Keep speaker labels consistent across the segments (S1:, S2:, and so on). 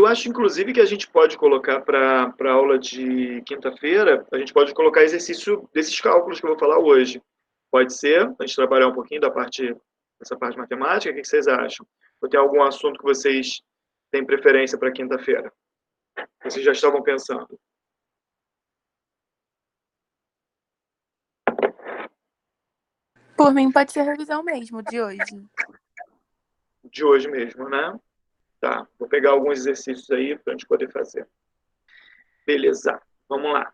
S1: acho, inclusive, que a gente pode colocar para a aula de quinta-feira, a gente pode colocar exercício desses cálculos que eu vou falar hoje. Pode ser, a gente trabalhar um pouquinho dessa parte matemática, o que vocês acham? Ou tem algum assunto que vocês têm preferência para quinta-feira? Vocês já estavam pensando?
S2: Por mim, pode ser a revisão mesmo, de hoje.
S1: De hoje mesmo, né? Tá, vou pegar alguns exercícios aí para a gente poder fazer. Beleza, vamos lá.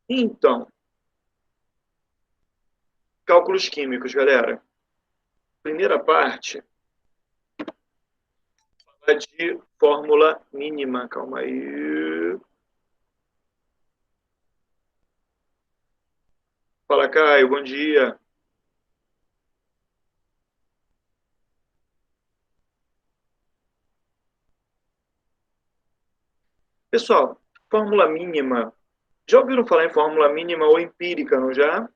S1: Então, cálculos químicos, galera. Primeira parte, falar de fórmula mínima. Calma aí. Fala, Caio, bom dia. Pessoal, fórmula mínima. Já ouviram falar em fórmula mínima ou empírica, não já?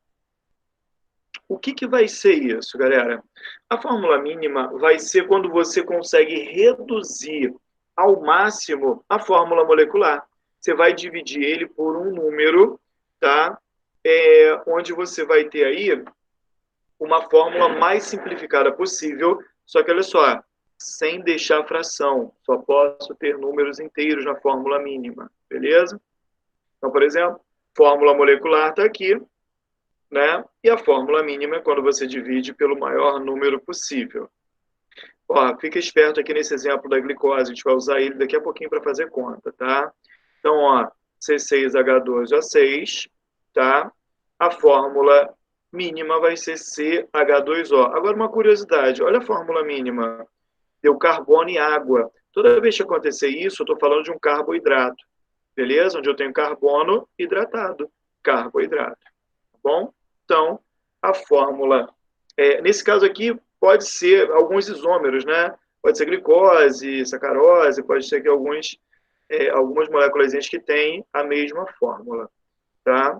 S1: O que vai ser isso, galera? A fórmula mínima vai ser quando você consegue reduzir ao máximo a fórmula molecular. Você vai dividir ele por um número, tá? Onde você vai ter aí uma fórmula mais simplificada possível, só que olha só, sem deixar fração. Só posso ter números inteiros na fórmula mínima, beleza? Então, por exemplo, fórmula molecular está aqui, né? E a fórmula mínima é quando você divide pelo maior número possível. Ó, fica esperto aqui nesse exemplo da glicose, a gente vai usar ele daqui a pouquinho para fazer conta, tá? Então, ó, C6H12O6, tá? A fórmula mínima vai ser CH2O. Agora, uma curiosidade, olha a fórmula mínima. Deu carbono e água. Toda vez que acontecer isso, eu estou falando de um carboidrato, beleza? Onde eu tenho carbono hidratado, carboidrato, tá bom? Então, a fórmula, nesse caso aqui, pode ser alguns isômeros, né? Pode ser glicose, sacarose, pode ser que algumas moléculas que têm a mesma fórmula, tá?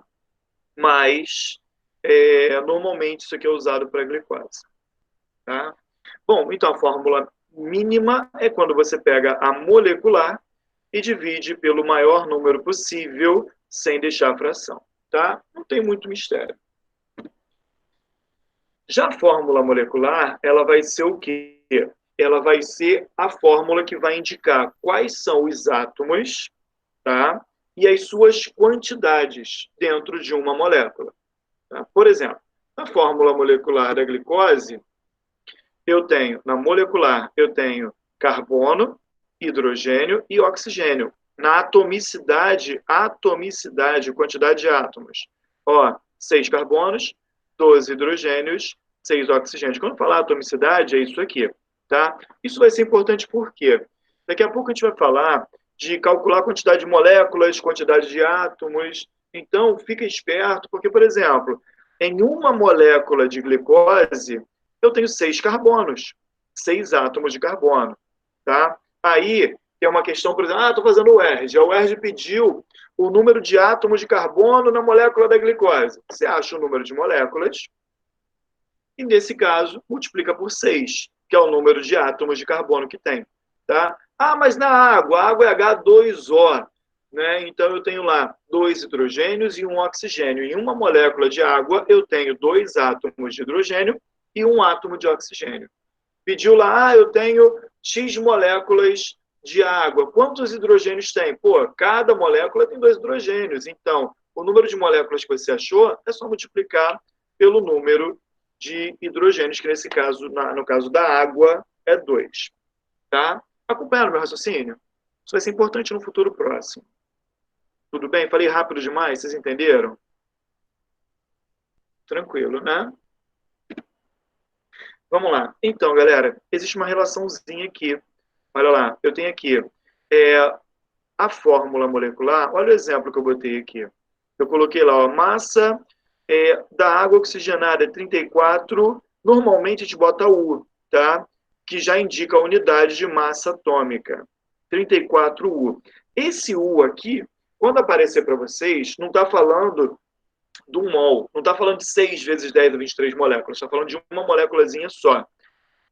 S1: Mas, normalmente, isso aqui é usado para glicose, tá? Bom, então a fórmula mínima é quando você pega a molecular e divide pelo maior número possível, sem deixar fração, tá? Não tem muito mistério. Já a fórmula molecular, ela vai ser o quê? Ela vai ser a fórmula que vai indicar quais são os átomos, tá? E as suas quantidades dentro de uma molécula. Tá? Por exemplo, na fórmula molecular da glicose, na molecular, eu tenho carbono, hidrogênio e oxigênio. Na atomicidade, quantidade de átomos. Ó, 6 carbonos, 12 hidrogênios, 6 oxigênios. Quando falar atomicidade, é isso aqui, tá? Isso vai ser importante por quê? Daqui a pouco a gente vai falar de calcular a quantidade de moléculas, quantidade de átomos. Então, fica esperto, porque, por exemplo, em uma molécula de glicose, eu tenho 6 carbonos, 6 átomos de carbono, tá? Aí, tem uma questão, por exemplo, estou fazendo o UERJ. A UERJ pediu o número de átomos de carbono na molécula da glicose. Você acha o número de moléculas e, nesse caso, multiplica por 6, que é o número de átomos de carbono que tem, tá? Ah, mas na água, a água é H2O, né? Então, eu tenho lá 2 hidrogênios e 1 oxigênio. Em uma molécula de água, eu tenho 2 átomos de hidrogênio e 1 átomo de oxigênio. Pediu lá, eu tenho X moléculas de água. Quantos hidrogênios tem? Pô, cada molécula tem 2 hidrogênios. Então, o número de moléculas que você achou é só multiplicar pelo número de hidrogênios, que nesse caso, no caso da água, é 2. Tá? Acompanharam meu raciocínio? Isso vai ser importante no futuro próximo. Tudo bem? Falei rápido demais? Vocês entenderam? Tranquilo, né? Vamos lá. Então, galera, existe uma relaçãozinha aqui. Olha lá, eu tenho aqui a fórmula molecular. Olha o exemplo que eu botei aqui. Eu coloquei lá, ó, massa da água oxigenada é 34. Normalmente a gente bota U, tá? Que já indica a unidade de massa atômica. 34U. Esse U aqui, quando aparecer para vocês, não está falando do mol. Não está falando de 6 vezes 10 a 23 moléculas. Está falando de uma moléculazinha só.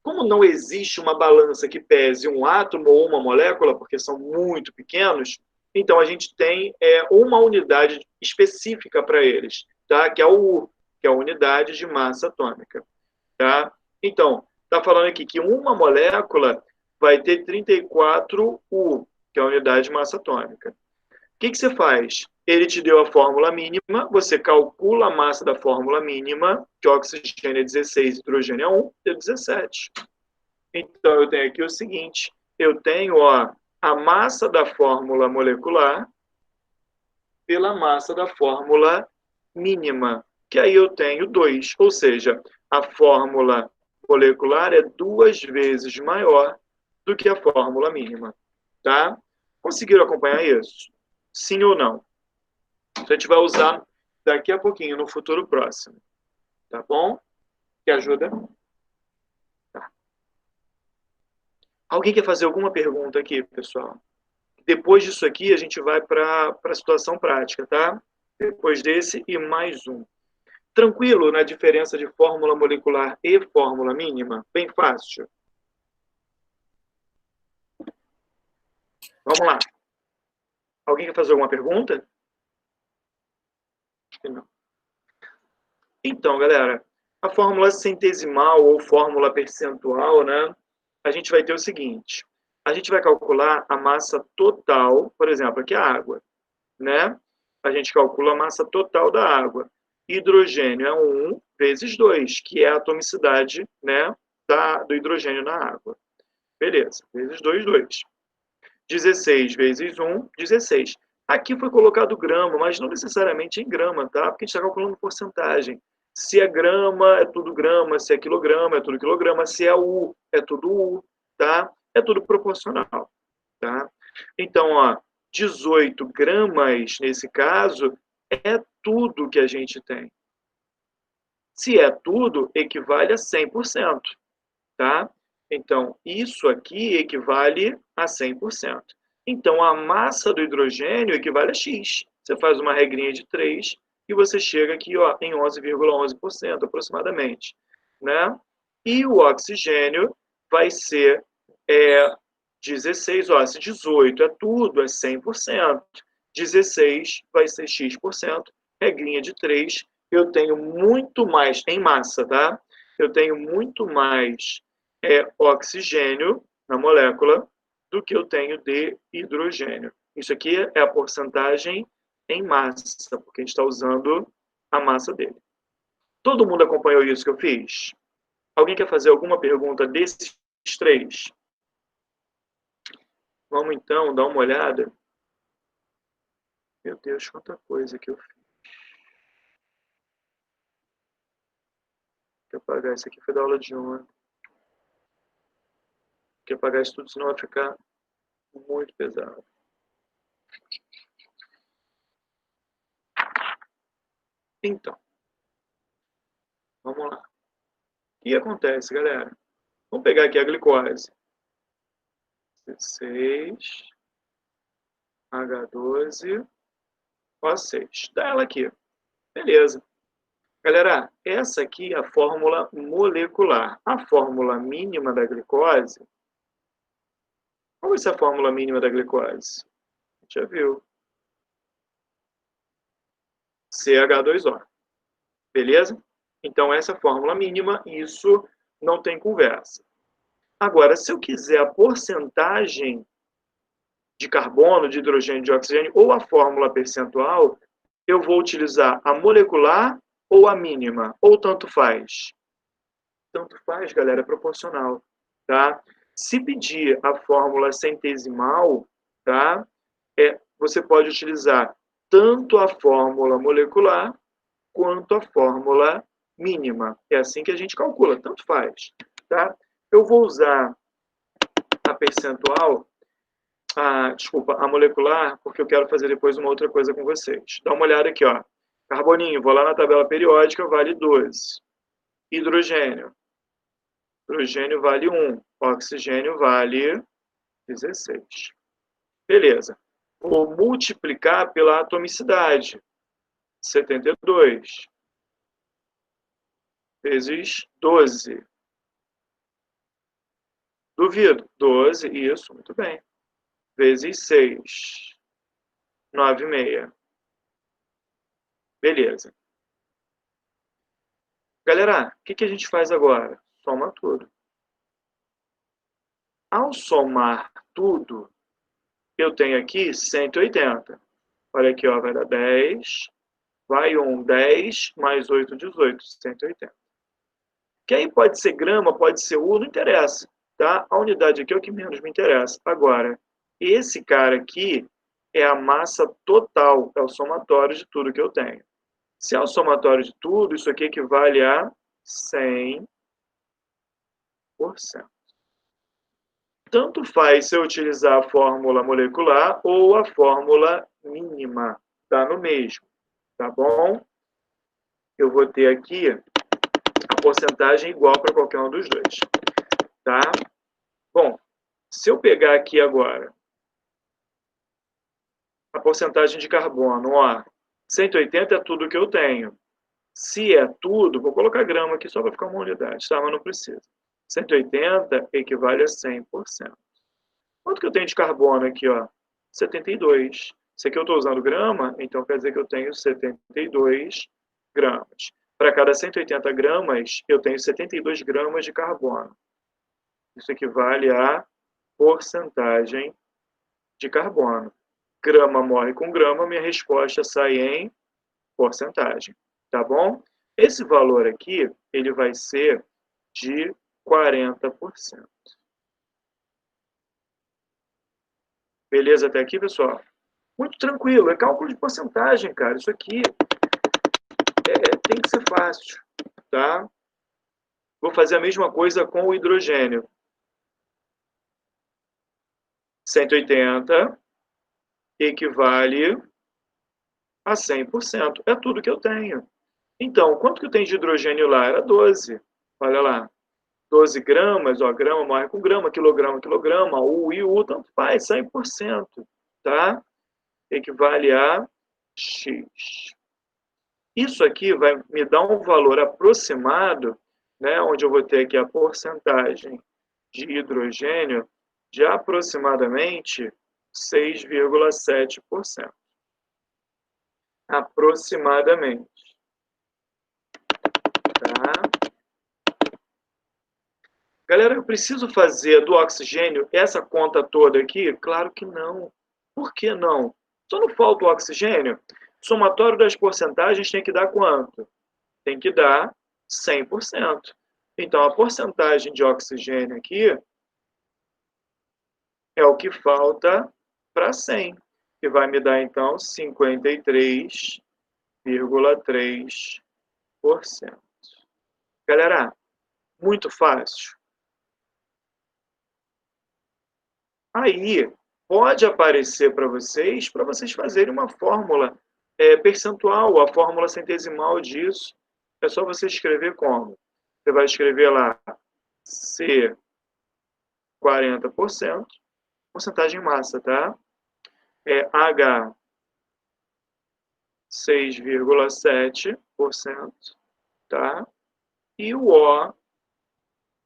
S1: Como não existe uma balança que pese um átomo ou uma molécula, porque são muito pequenos, então a gente tem uma unidade específica para eles, tá? Que é o U, que é a unidade de massa atômica. Tá? Então, está falando aqui que uma molécula vai ter 34 U, que é a unidade de massa atômica. O que você faz? Ele te deu a fórmula mínima, você calcula a massa da fórmula mínima, que oxigênio é 16, hidrogênio é 1, deu 17. Então, eu tenho aqui o seguinte, eu tenho a massa da fórmula molecular pela massa da fórmula mínima, que aí eu tenho 2, ou seja, a fórmula molecular é 2 vezes maior do que a fórmula mínima, tá? Conseguiram acompanhar isso? Sim ou não? A gente vai usar daqui a pouquinho, no futuro próximo, tá bom? Que ajuda? Tá. Alguém quer fazer alguma pergunta aqui, pessoal? Depois disso aqui, a gente vai para a situação prática, tá? Depois desse e mais um. Tranquilo na diferença de fórmula molecular e fórmula mínima? Bem fácil. Vamos lá. Alguém quer fazer alguma pergunta? Não. Então, galera, a fórmula centesimal ou fórmula percentual, né? A gente vai ter o seguinte. A gente vai calcular a massa total, por exemplo, aqui a água, né? A gente calcula a massa total da água. Hidrogênio é 1 vezes 2, que é a atomicidade, né, do hidrogênio na água. Beleza, vezes 2, 2. 16 vezes 1, 16. Aqui foi colocado grama, mas não necessariamente em grama, tá? Porque a gente está calculando porcentagem. Se é grama, é tudo grama. Se é quilograma, é tudo quilograma. Se é U, é tudo U, tá? É tudo proporcional, tá? Então, 18 gramas, nesse caso, é tudo que a gente tem. Se é tudo, equivale a 100%, tá? Então, isso aqui equivale a 100%. Então, a massa do hidrogênio equivale a X. Você faz uma regrinha de 3 e você chega aqui em 11,11% aproximadamente, né? E o oxigênio vai ser 16, se 18 é tudo, é 100%. 16 vai ser X%, regrinha de 3. Eu tenho muito mais, em massa, tá? Eu tenho muito mais oxigênio na molécula do que eu tenho de hidrogênio. Isso aqui é a porcentagem em massa, porque a gente está usando a massa dele. Todo mundo acompanhou isso que eu fiz? Alguém quer fazer alguma pergunta desses três? Vamos então dar uma olhada. Meu Deus, quanta coisa que eu fiz. Deixa eu apagar isso aqui, foi da aula de ontem. Tem que apagar isso tudo, senão vai ficar muito pesado. Então, vamos lá. O que acontece, galera? Vamos pegar aqui a glicose. 16, H12, O6. Dá ela aqui. Beleza. Galera, essa aqui é a fórmula molecular. A fórmula mínima da glicose. Qual vai ser a fórmula mínima da glicose? A gente já viu. CH2O. Beleza? Então, essa é a fórmula mínima, isso não tem conversa. Agora, se eu quiser a porcentagem de carbono, de hidrogênio, de oxigênio, ou a fórmula percentual, eu vou utilizar a molecular ou a mínima, ou tanto faz. Tanto faz, galera, é proporcional, tá? Se pedir a fórmula centesimal, tá? Você pode utilizar tanto a fórmula molecular quanto a fórmula mínima. É assim que a gente calcula, tanto faz, tá? Eu vou usar a percentual, a molecular, porque eu quero fazer depois uma outra coisa com vocês. Dá uma olhada aqui, ó. Carboninho, vou lá na tabela periódica, vale 12. Hidrogênio. Hidrogênio vale 1. Oxigênio vale 16. Beleza. Vou multiplicar pela atomicidade. 72 vezes 12. duvido. 12, isso, muito bem. Vezes 6. 9,6. Beleza. Galera, o que a gente faz agora? Soma tudo. Ao somar tudo, eu tenho aqui 180. Olha aqui, ó, vai dar 10. Vai 10 mais 8, 18. 180. Que aí pode ser grama, pode ser U, não interessa. Tá? A unidade aqui é o que menos me interessa. Agora, esse cara aqui é a massa total, é o somatório de tudo que eu tenho. Se é o somatório de tudo, isso aqui equivale a 100%. Tanto faz se eu utilizar a fórmula molecular ou a fórmula mínima, tá no mesmo, tá bom? Eu vou ter aqui a porcentagem igual para qualquer um dos dois, tá? Bom, se eu pegar aqui agora a porcentagem de carbono, ó, 180 é tudo que eu tenho. Se é tudo, vou colocar grama aqui só para ficar uma unidade, tá? Mas não precisa. 180 equivale a 100%. Quanto que eu tenho de carbono aqui, ó? 72. Se aqui eu estou usando grama, então quer dizer que eu tenho 72 gramas. Para cada 180 gramas, eu tenho 72 gramas de carbono. Isso equivale a porcentagem de carbono. Grama morre com grama, minha resposta sai em porcentagem. Tá bom? Esse valor aqui, ele vai ser de 40%. Beleza até aqui, pessoal? Muito tranquilo, é cálculo de porcentagem, cara. Isso aqui tem que ser fácil, tá? Vou fazer a mesma coisa com o hidrogênio. 180 equivale a 100%. É tudo que eu tenho. Então, quanto que eu tenho de hidrogênio lá? Era 12. Olha lá. 12 gramas, ó, grama morre com grama, quilograma, U e U, tanto faz, 100%, tá? Equivale a X. Isso aqui vai me dar um valor aproximado, né, onde eu vou ter aqui a porcentagem de hidrogênio de aproximadamente 6,7%. Aproximadamente. Tá? Galera, eu preciso fazer do oxigênio essa conta toda aqui? Claro que não. Por que não? Só não falta o oxigênio? O somatório das porcentagens tem que dar quanto? Tem que dar 100%. Então, a porcentagem de oxigênio aqui é o que falta para 100, que vai me dar, então, 53,3%. Galera, muito fácil. Aí, pode aparecer para vocês fazerem uma fórmula percentual, a fórmula centesimal disso. É só você escrever como? Você vai escrever lá C 40%, porcentagem massa, tá? H 6,7%, tá? E o O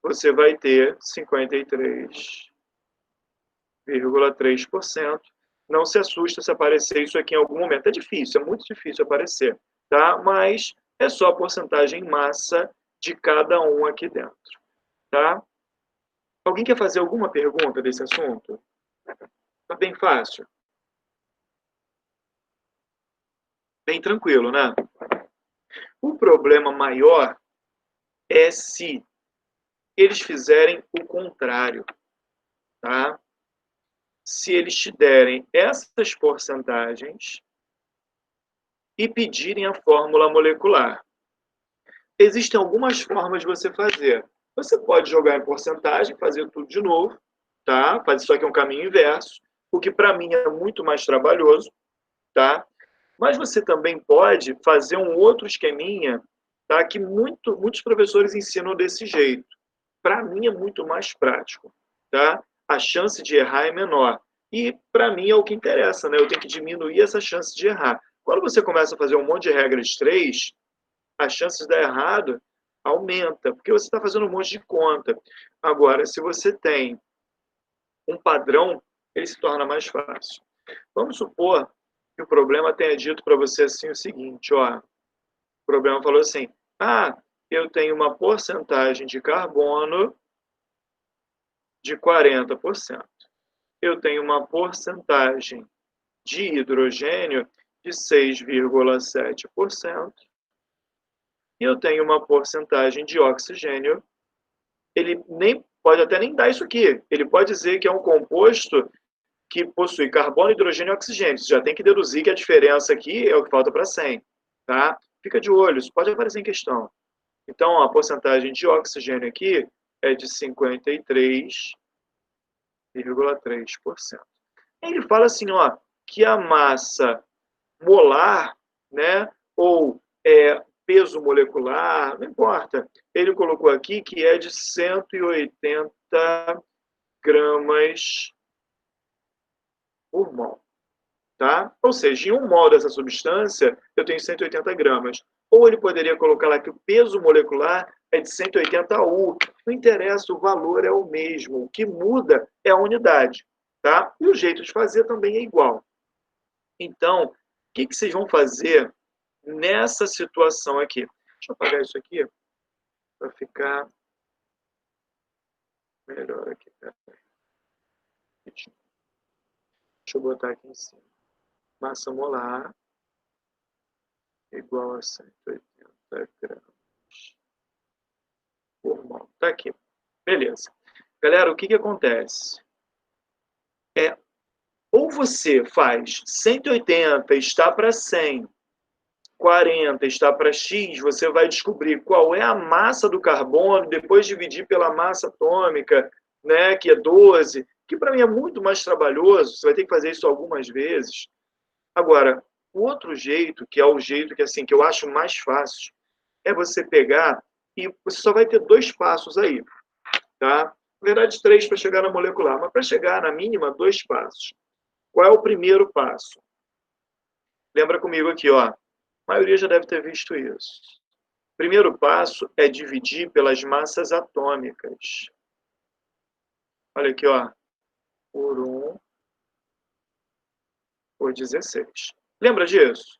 S1: você vai ter 53,3%. Não se assusta se aparecer isso aqui em algum momento. É difícil, é muito difícil aparecer, tá? Mas é só a porcentagem massa de cada um aqui dentro, tá? Alguém quer fazer alguma pergunta desse assunto? Tá bem fácil. Bem tranquilo, né? O problema maior é se eles fizerem o contrário, tá? Se eles te derem essas porcentagens e pedirem a fórmula molecular. Existem algumas formas de você fazer. Você pode jogar em porcentagem, fazer tudo de novo, tá? Fazer só que é um caminho inverso, o que para mim é muito mais trabalhoso, tá? Mas você também pode fazer um outro esqueminha, tá? Que muitos professores ensinam desse jeito. Para mim é muito mais prático, tá? A chance de errar é menor. E para mim é o que interessa, né? Eu tenho que diminuir essa chance de errar. Quando você começa a fazer um monte de regras 3, as chances de dar errado aumenta, porque você está fazendo um monte de conta. Agora, se você tem um padrão, ele se torna mais fácil. Vamos supor que o problema tenha dito para você assim o seguinte, ó, o problema falou assim, eu tenho uma porcentagem de carbono de 40%. Eu tenho uma porcentagem de hidrogênio de 6,7%. E eu tenho uma porcentagem de oxigênio. Ele pode até nem dar isso aqui. Ele pode dizer que é um composto que possui carbono, hidrogênio e oxigênio. Você já tem que deduzir que a diferença aqui é o que falta para 100. Tá? Fica de olho, isso pode aparecer em questão. Então, a porcentagem de oxigênio aqui é de 53,3%. Ele fala assim, ó, que a massa molar, né, ou peso molecular, não importa. Ele colocou aqui que é de 180 gramas por mol. Tá? Ou seja, em 1 mol dessa substância, eu tenho 180 gramas. Ou ele poderia colocar lá que o peso molecular é de 180 U. Não interessa, o valor é o mesmo. O que muda é a unidade. Tá? E o jeito de fazer também é igual. Então, o que vocês vão fazer nessa situação aqui? Deixa eu apagar isso aqui para ficar melhor aqui. Deixa eu botar aqui em cima. Massa molar igual a 180 gramas por mol. Tá aqui. Beleza. Galera, o que acontece? Ou você faz 180 está para 100, 40 está para X, você vai descobrir qual é a massa do carbono, depois dividir pela massa atômica, né, que é 12, que para mim é muito mais trabalhoso, você vai ter que fazer isso algumas vezes. Agora, o outro jeito, que é o jeito que, assim, que eu acho mais fácil, é você pegar e você só vai ter 2 passos aí, tá? Na verdade, 3 para chegar na molecular, mas para chegar na mínima, 2 passos. Qual é o primeiro passo? Lembra comigo aqui, ó. A maioria já deve ter visto isso. O primeiro passo é dividir pelas massas atômicas. Olha aqui, ó. Por 1 por 16. Lembra disso?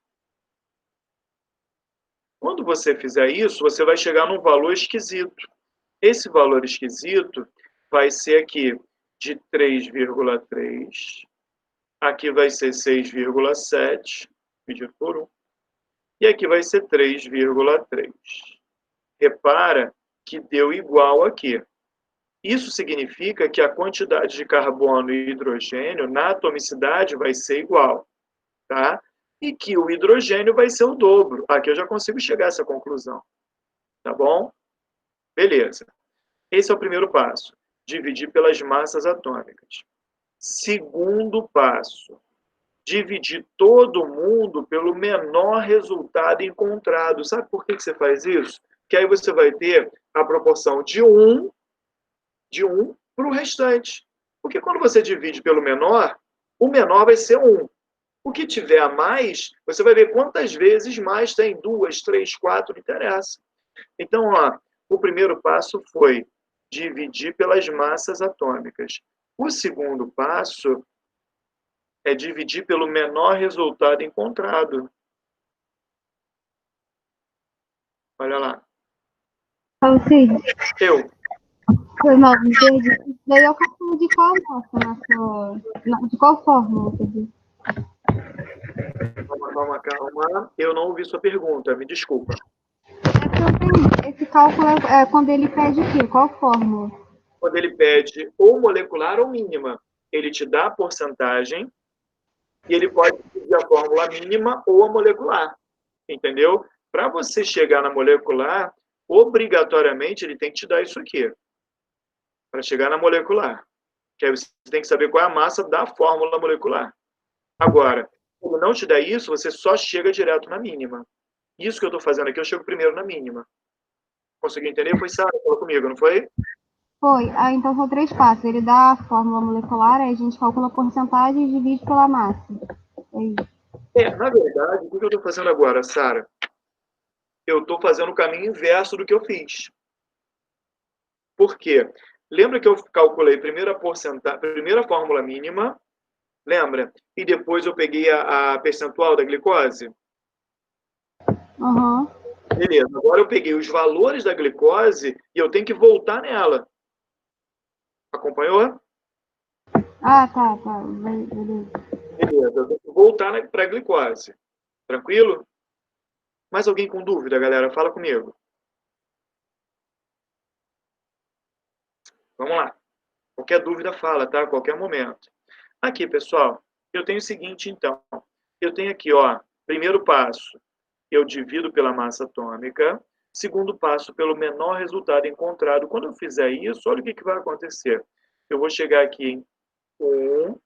S1: Quando você fizer isso, você vai chegar num valor esquisito. Esse valor esquisito vai ser aqui de 3,3. Aqui vai ser 6,7, dividido por 1. E aqui vai ser 3,3. Repara que deu igual aqui. Isso significa que a quantidade de carbono e hidrogênio na atomicidade vai ser igual, tá? E que o hidrogênio vai ser o dobro. Aqui eu já consigo chegar a essa conclusão, tá bom? Beleza. Esse é o primeiro passo, dividir pelas massas atômicas. Segundo passo, dividir todo mundo pelo menor resultado encontrado. Sabe por que você faz isso? Que aí você vai ter a proporção de 1 para o restante. Porque quando você divide pelo menor, o menor vai ser 1. O que tiver a mais, você vai ver quantas vezes mais tem. 2, 3, 4, não interessa. Então, ó, o primeiro passo foi dividir pelas massas atômicas. O segundo passo é dividir pelo menor resultado encontrado. Olha lá.
S3: Alcide,
S1: Eu.
S3: foi mal, me perdi. Daí eu calculo de qual massa de qual fórmula, quer dizer?
S1: Calma. Eu não ouvi sua pergunta, me desculpa.
S3: Esse cálculo é quando ele pede o quê? Qual fórmula?
S1: Quando ele pede ou molecular ou mínima, ele te dá a porcentagem e ele pode pedir a fórmula mínima ou a molecular, entendeu? Para você chegar na molecular, obrigatoriamente ele tem que te dar isso aqui, para chegar na molecular. Que aí você tem que saber qual é a massa da fórmula molecular. Agora, se não te der isso, você só chega direto na mínima. Isso que eu estou fazendo aqui, eu chego primeiro na mínima. Conseguiu entender? Foi Sara que falou comigo, não foi?
S3: Foi. Então são 3 passos. Ele dá a fórmula molecular, aí a gente calcula a porcentagem e divide pela massa. É isso.
S1: Na verdade, o que eu estou fazendo agora, Sara? Eu estou fazendo o caminho inverso do que eu fiz. Por quê? Lembra que eu calculei primeiro primeira fórmula mínima, lembra? E depois eu peguei a percentual da glicose?
S3: Aham.
S1: Beleza, agora eu peguei os valores da glicose e eu tenho que voltar nela. Acompanhou?
S3: Ah, tá. Beleza.
S1: Beleza, eu tenho que voltar para a glicose. Tranquilo? Mais alguém com dúvida, galera? Fala comigo. Vamos lá. Qualquer dúvida, fala, tá? Qualquer momento. Aqui, pessoal, eu tenho o seguinte, então. Eu tenho aqui, ó, primeiro passo, eu divido pela massa atômica. Segundo passo, pelo menor resultado encontrado. Quando eu fizer isso, olha o que vai acontecer. Eu vou chegar aqui em 1,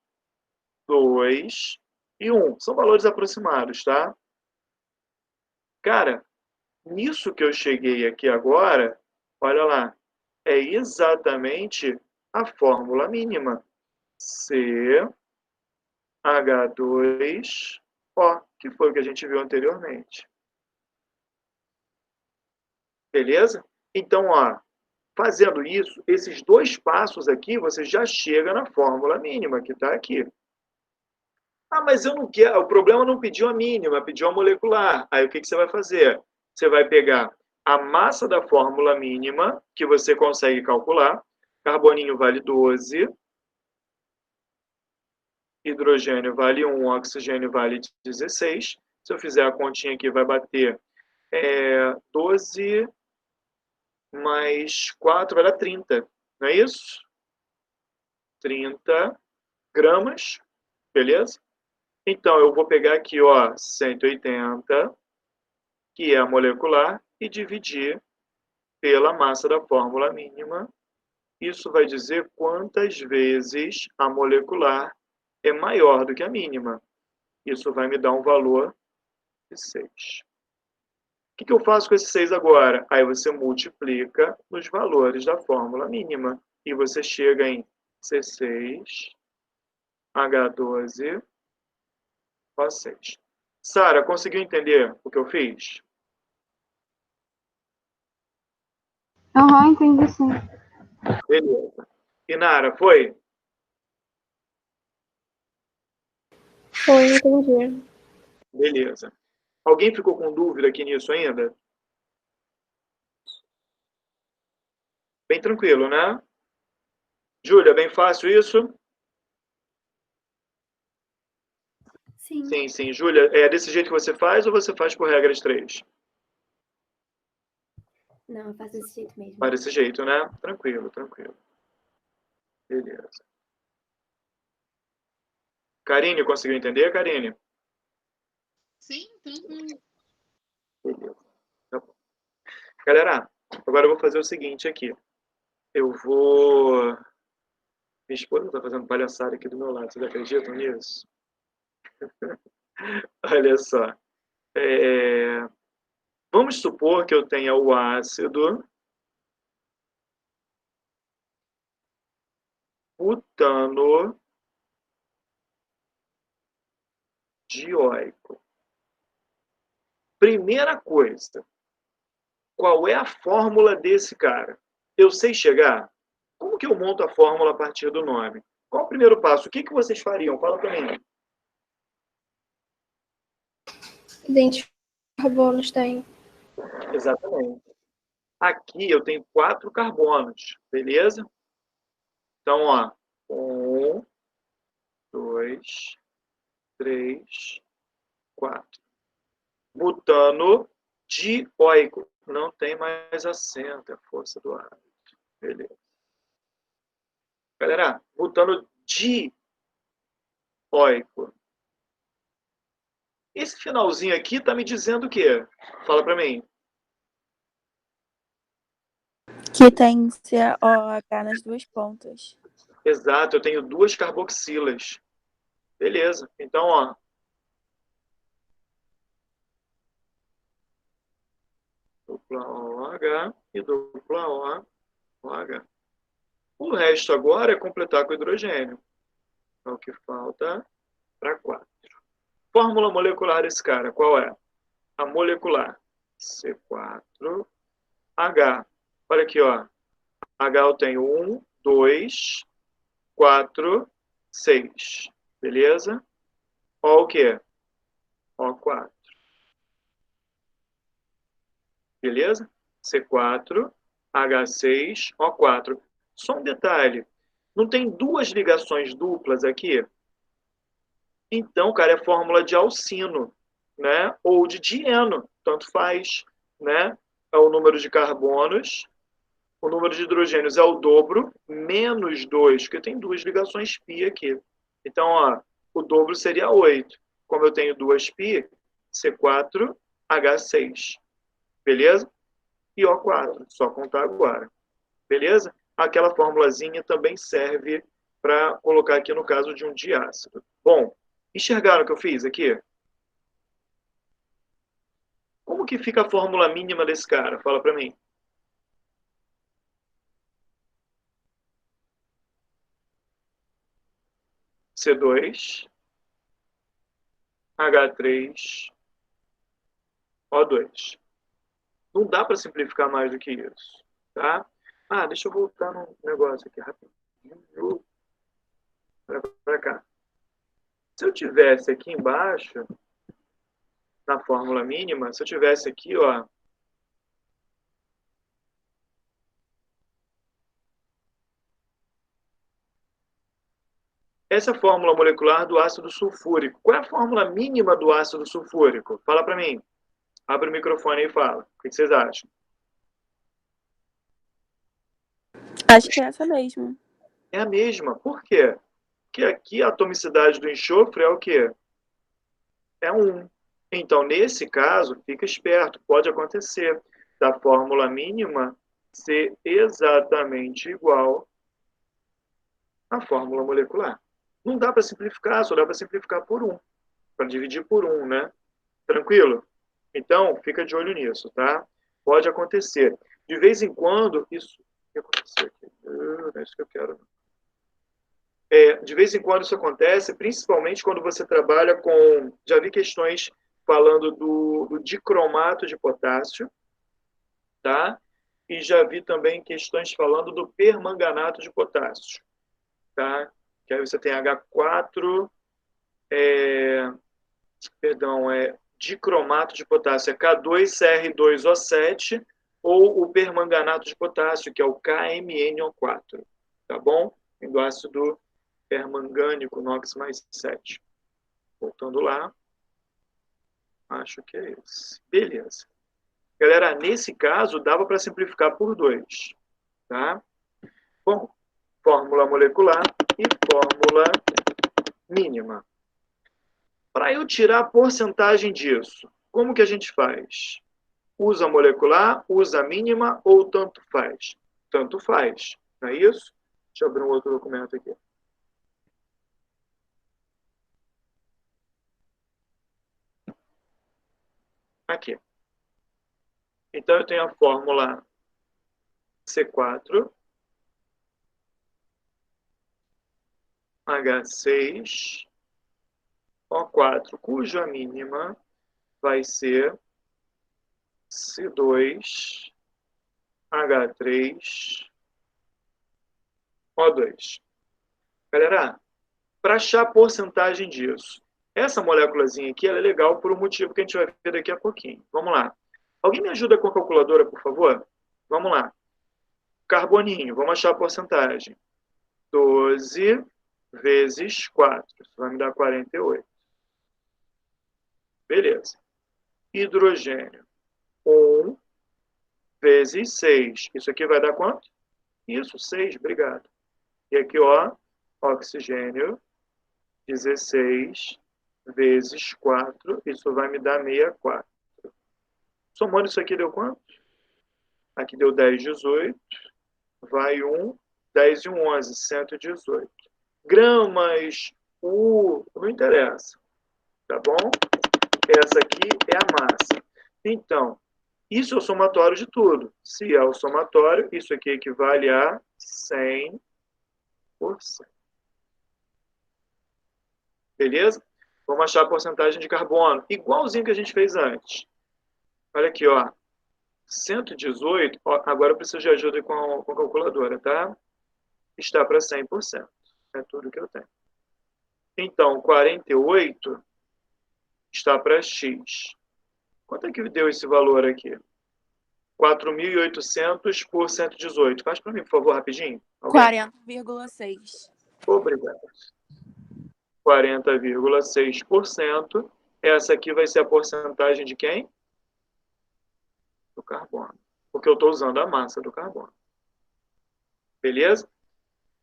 S1: 2 e 1. São valores aproximados, tá? Cara, nisso que eu cheguei aqui agora, olha lá, é exatamente a fórmula mínima. CH2O, que foi o que a gente viu anteriormente. Beleza? Então, ó, fazendo isso, esses dois passos aqui, você já chega na fórmula mínima, que está aqui. Ah, mas eu não quero. O problema não pediu a mínima, pediu a molecular. Aí o que você vai fazer? Você vai pegar a massa da fórmula mínima, que você consegue calcular. Carboninho vale 12, hidrogênio vale 1, oxigênio vale 16. Se eu fizer a continha aqui, vai bater 12 mais 4 vai dar 30, não é isso? 30 gramas, beleza? Então, eu vou pegar aqui, ó, 180, que é a molecular, e dividir pela massa da fórmula mínima. Isso vai dizer quantas vezes a molecular é maior do que a mínima. Isso vai me dar um valor de 6. O que eu faço com esse 6 agora? Aí você multiplica nos valores da fórmula mínima. E você chega em C6, H12, O6. Sara, conseguiu entender o que eu fiz?
S3: Aham, entendi sim.
S1: Beleza. Inara, foi?
S2: Foi, entendi.
S1: Beleza. Alguém ficou com dúvida aqui nisso ainda? Bem tranquilo, né? Júlia, bem fácil isso?
S2: Sim.
S1: Sim, sim. Júlia, é desse jeito que você faz ou você faz por regras 3?
S2: Não, eu faço desse jeito mesmo.
S1: Faz desse jeito, né? Tranquilo, tranquilo. Beleza. Karine, conseguiu entender, Karine?
S4: Sim, tranquilo.
S1: Beleza. Tá bom. Galera, agora eu vou fazer o seguinte aqui. Eu vou... Minha esposa está fazendo palhaçada aqui do meu lado. Vocês acreditam nisso? Olha só. Vamos supor que eu tenha o ácido butano dioico. Primeira coisa, qual é a fórmula desse cara? Eu sei chegar? Como que eu monto a fórmula a partir do nome? Qual o primeiro passo? O que vocês fariam? Fala para mim.
S2: Identificar carbonos tem.
S1: Exatamente. Aqui eu tenho 4 carbonos, beleza? Então, ó, 1, 2, 3, 4. Butano dioico. Não tem mais acento, é a força do ar. Beleza. Galera, butano dioico. Esse finalzinho aqui tá me dizendo o quê? Fala para mim.
S2: Que tem COH nas duas pontas.
S1: Exato, eu tenho 2 carboxilas. Beleza. Então, ó. Dupla OH e dupla OH. O resto agora é completar com hidrogênio. É o que falta para 4. Fórmula molecular desse cara, qual é? A molecular. C4H. Olha aqui, ó. H eu tenho 1, 2, 4, 6. Beleza? Ó o quê? O4. Beleza? C4, H6, O4. Só um detalhe. Não tem duas ligações duplas aqui? Então, cara, é fórmula de alcino, né? Ou de dieno, tanto faz, né? É o número de carbonos, o número de hidrogênios é o dobro, menos 2, porque tem duas ligações π aqui. Então, ó, o dobro seria 8. Como eu tenho duas π, C4, H6. Beleza? E O4, só contar agora. Beleza? Aquela formulazinha também serve para colocar aqui no caso de um diácido. Bom, enxergaram o que eu fiz aqui? Como que fica a fórmula mínima desse cara? Fala para mim. C2, H3, O2. Não dá para simplificar mais do que isso, tá? Ah, deixa eu voltar no negócio aqui rapidinho. Para cá. Se eu tivesse aqui embaixo, na fórmula mínima, se eu tivesse aqui, ó, essa é a fórmula molecular do ácido sulfúrico. Qual é a fórmula mínima do ácido sulfúrico? Fala para mim. Abre o microfone e fala. O que vocês acham?
S2: Acho que é essa mesmo.
S1: É a mesma. Por quê? Porque aqui a atomicidade do enxofre é o quê? É 1. Então, nesse caso, fica esperto. Pode acontecer da fórmula mínima ser exatamente igual à fórmula molecular. Não dá para simplificar, só dá para simplificar por 1. Para dividir por 1, né? Tranquilo? Então, fica de olho nisso, tá? Pode acontecer. De vez em quando, isso... O que aconteceu aqui? Não é isso que eu quero. De vez em quando isso acontece, principalmente quando você trabalha com... Já vi questões falando do dicromato de potássio, tá? E já vi também questões falando do permanganato de potássio, tá? Que aí você tem H4, dicromato de potássio, é K2CR2O7, ou o permanganato de potássio, que é o KMnO4, tá bom? Do ácido permangânico, NOx mais 7. Voltando lá. Acho que é esse. Beleza. Galera, nesse caso, dava para simplificar por 2, tá? Bom, fórmula molecular e fórmula mínima. Para eu tirar a porcentagem disso, como que a gente faz? Usa molecular, usa mínima ou tanto faz? Tanto faz, não é isso? Deixa eu abrir um outro documento aqui. Aqui. Então, eu tenho a fórmula C4, H6, O4, cuja mínima vai ser C2, H3, O2. Galera, para achar a porcentagem disso, essa moléculazinha aqui ela é legal por um motivo que a gente vai ver daqui a pouquinho. Vamos lá. Alguém me ajuda com a calculadora, por favor? Vamos lá. Carboninho, vamos achar a porcentagem. 12 vezes 4. Isso vai me dar 48. Beleza. Hidrogênio. 1 vezes 6. Isso aqui vai dar quanto? Isso, 6, obrigado. E aqui, ó, oxigênio, 16 vezes 4. Isso vai me dar 64. Somando isso aqui deu quanto? Aqui deu 10, 18. Vai 1, 10 e 1, 11, 118. Gramas, não interessa. Tá bom? Essa aqui é a massa. Então, isso é o somatório de tudo. Se é o somatório, isso aqui equivale a 100%. Beleza? Vamos achar a porcentagem de carbono. Igualzinho que a gente fez antes. Olha aqui, ó. 118. Ó, agora eu preciso de ajuda com a calculadora, tá? está para 100%. É tudo que eu tenho. Então, 48 está para X. Quanto é que deu esse valor aqui? 4.800 por 118. Faz para mim, por favor, rapidinho. Alguém?
S2: 40,6.
S1: Obrigado. 40,6%. Essa aqui vai ser a porcentagem de quem? Do carbono. Porque eu estou usando a massa do carbono. Beleza?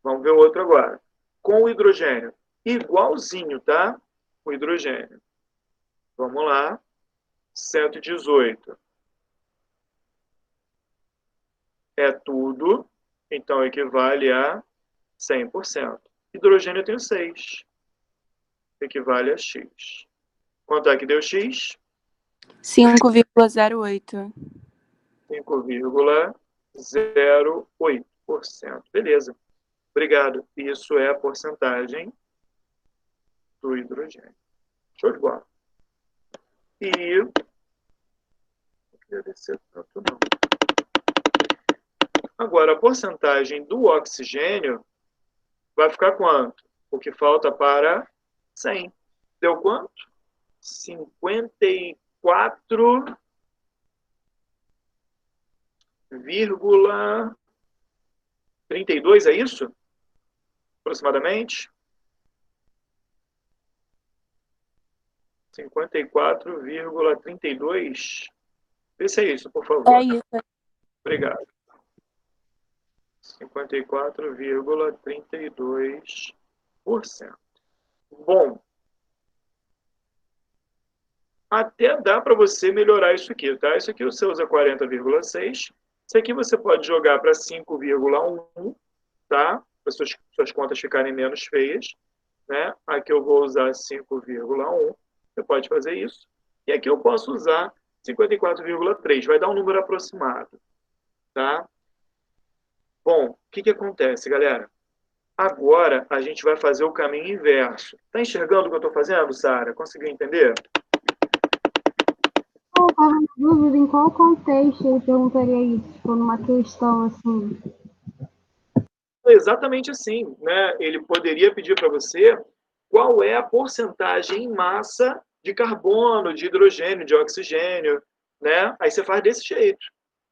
S1: Vamos ver o outro agora. Com o hidrogênio. Igualzinho, tá? O hidrogênio. Vamos lá. 118. É tudo. Então, equivale a 100%. Hidrogênio eu tenho 6. Equivale a X. Quanto é que deu X?
S2: 5,08.
S1: 5,08%. Beleza. Obrigado. Isso é a porcentagem do hidrogênio. Show de bola. E... não queria descer tanto, não. Agora, a porcentagem do oxigênio vai ficar quanto? O que falta para 100. Deu quanto? 54,32, é isso? Aproximadamente? 54,32. Vê se é isso, por favor.
S2: É isso.
S1: Obrigado. 54,32%. Bom, até dá para você melhorar isso aqui, tá? Isso aqui você usa 40,6. Isso aqui você pode jogar para 5,1, tá? Para suas contas ficarem menos feias, né? Aqui eu vou usar 5,1. Você pode fazer isso. E aqui eu posso usar 54,3. Vai dar um número aproximado, tá? Bom, o que acontece, galera? Agora a gente vai fazer o caminho inverso. Tá enxergando o que eu estou fazendo, Sara? Conseguiu entender?
S3: Eu estava na dúvida em qual contexto ele perguntaria isso, tipo, numa questão assim.
S1: Exatamente assim, né? Ele poderia pedir para você qual é a porcentagem em massa de carbono, de hidrogênio, de oxigênio, né? Aí você faz desse jeito.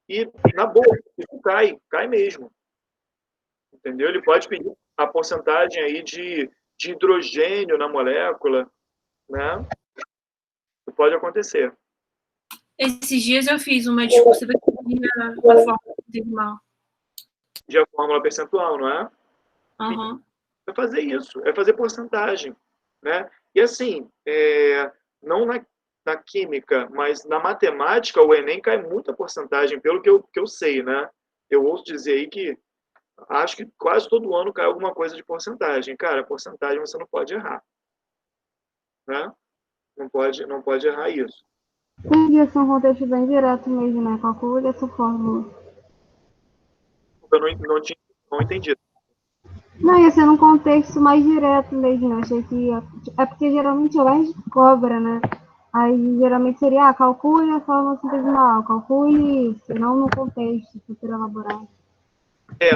S1: E, na boa, isso cai mesmo. Entendeu? Ele pode pedir a porcentagem aí de hidrogênio na molécula, né? Isso pode acontecer.
S5: Esses dias eu fiz uma discursiva que tinha a fórmula decimal.
S1: De a fórmula percentual, não é?
S5: Uhum.
S1: É fazer isso, é fazer porcentagem, né? E assim, não na química, mas na matemática, o Enem cai muita porcentagem, pelo que eu sei, né? Eu ouço dizer aí que acho que quase todo ano cai alguma coisa de porcentagem. Cara, porcentagem você não pode errar, né? Não pode errar isso.
S3: Podia ser um contexto bem direto mesmo, né? Calcule essa fórmula.
S1: Eu não entendi.
S3: Não, ia ser num contexto mais direto mesmo, né? Achei que ia... É porque geralmente lá a gente cobra, né? Aí geralmente seria, calcule a fórmula decimal, calcule isso, não no contexto super elaborado.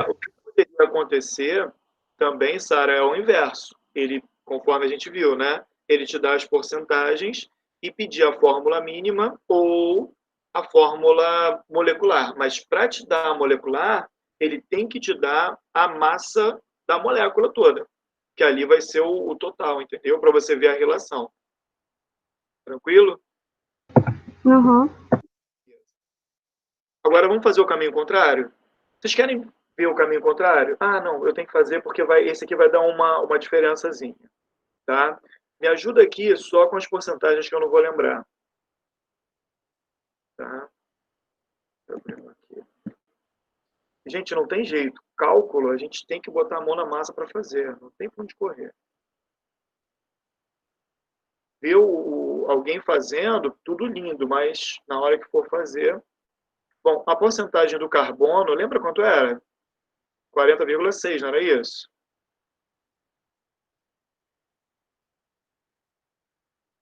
S1: O que poderia acontecer também, Sara, é o inverso. Ele, conforme a gente viu, né? Ele te dá as porcentagens e pedir a fórmula mínima ou a fórmula molecular. Mas para te dar a molecular, ele tem que te dar a massa da molécula toda, que ali vai ser o total, entendeu? Para você ver a relação. Tranquilo?
S3: Uhum.
S1: Agora vamos fazer o caminho contrário? Vocês querem ver o caminho contrário? Ah, não, eu tenho que fazer porque esse aqui vai dar uma diferençazinha, tá? Me ajuda aqui só com as porcentagens que eu não vou lembrar. Tá? Aqui. Gente, não tem jeito. Cálculo, a gente tem que botar a mão na massa para fazer. Não tem para onde correr. Ver alguém fazendo, tudo lindo, mas na hora que for fazer... Bom, a porcentagem do carbono, lembra quanto era? 40,6, não era isso?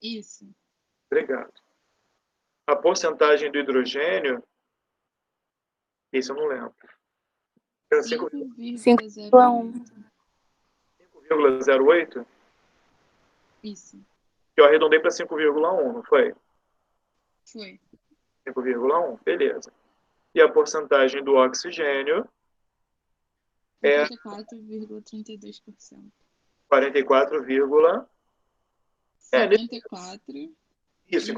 S4: Isso.
S1: Obrigado. A porcentagem do hidrogênio, isso eu não lembro.
S2: 5,1.
S1: 5,08?
S4: Isso,
S1: Que eu arredondei para 5,1, não foi?
S4: foi.
S1: 5,1, beleza. E a porcentagem do oxigênio é
S4: 54,32%.
S1: 44, nesse-
S4: 54,32%.
S1: isso,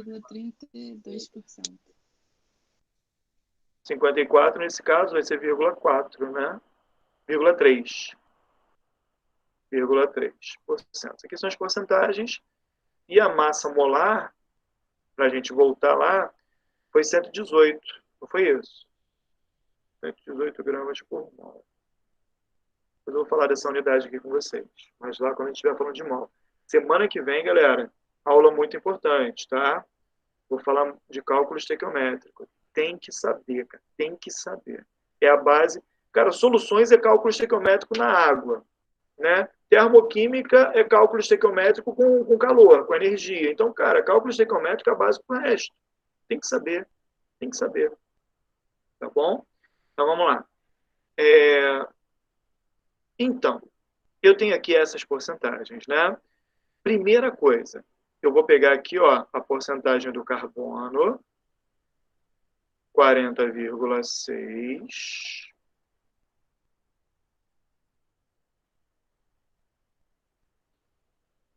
S1: 54 nesse caso vai ser 0,4, né? 0,3%. Aqui são as porcentagens. E a massa molar, para a gente voltar lá, foi 118, não foi isso? 118 gramas por mol. Eu vou falar dessa unidade aqui com vocês, mas lá quando a gente estiver falando de mol. Semana que vem, galera, aula muito importante, tá? Vou falar de cálculo estequiométrico. Tem que saber, cara. Tem que saber. É a base. Cara, soluções é cálculo estequiométrico na água, né? Termoquímica é cálculo estequiométrico com calor, com energia. Então, cara, cálculo estequiométrico é a base para o resto. Tem que saber. Tem que saber. Tá bom? Então, vamos lá. Então, eu tenho aqui essas porcentagens, né? Primeira coisa, eu vou pegar aqui, ó, a porcentagem do carbono, 40,6.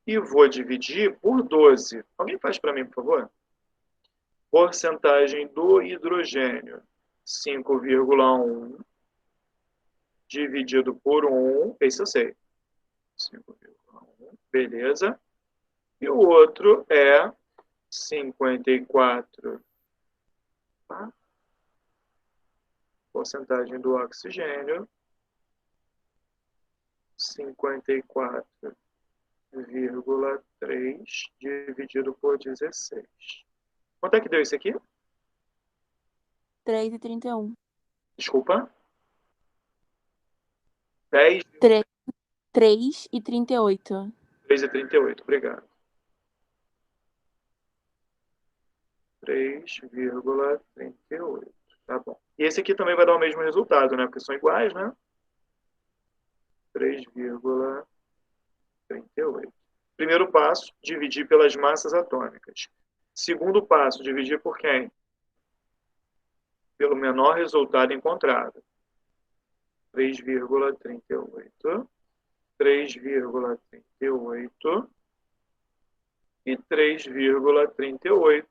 S1: E vou dividir por 12. Alguém faz para mim, por favor? Porcentagem do hidrogênio, 5,1 dividido por 1, esse eu sei. 5,1, beleza. E o outro é 54. Tá? Porcentagem do oxigênio, 54,3 dividido por 16. Quanto é que deu isso aqui?
S2: 3,31.
S1: Desculpa. 10,
S2: 3,38.
S1: 3,38. Obrigado. 3,38. Tá bom. E esse aqui também vai dar o mesmo resultado, né? Porque são iguais, né? 3,38. Primeiro passo, dividir pelas massas atômicas. Segundo passo, dividir por quem? Pelo menor resultado encontrado. 3,38. 3,38 e 3,38.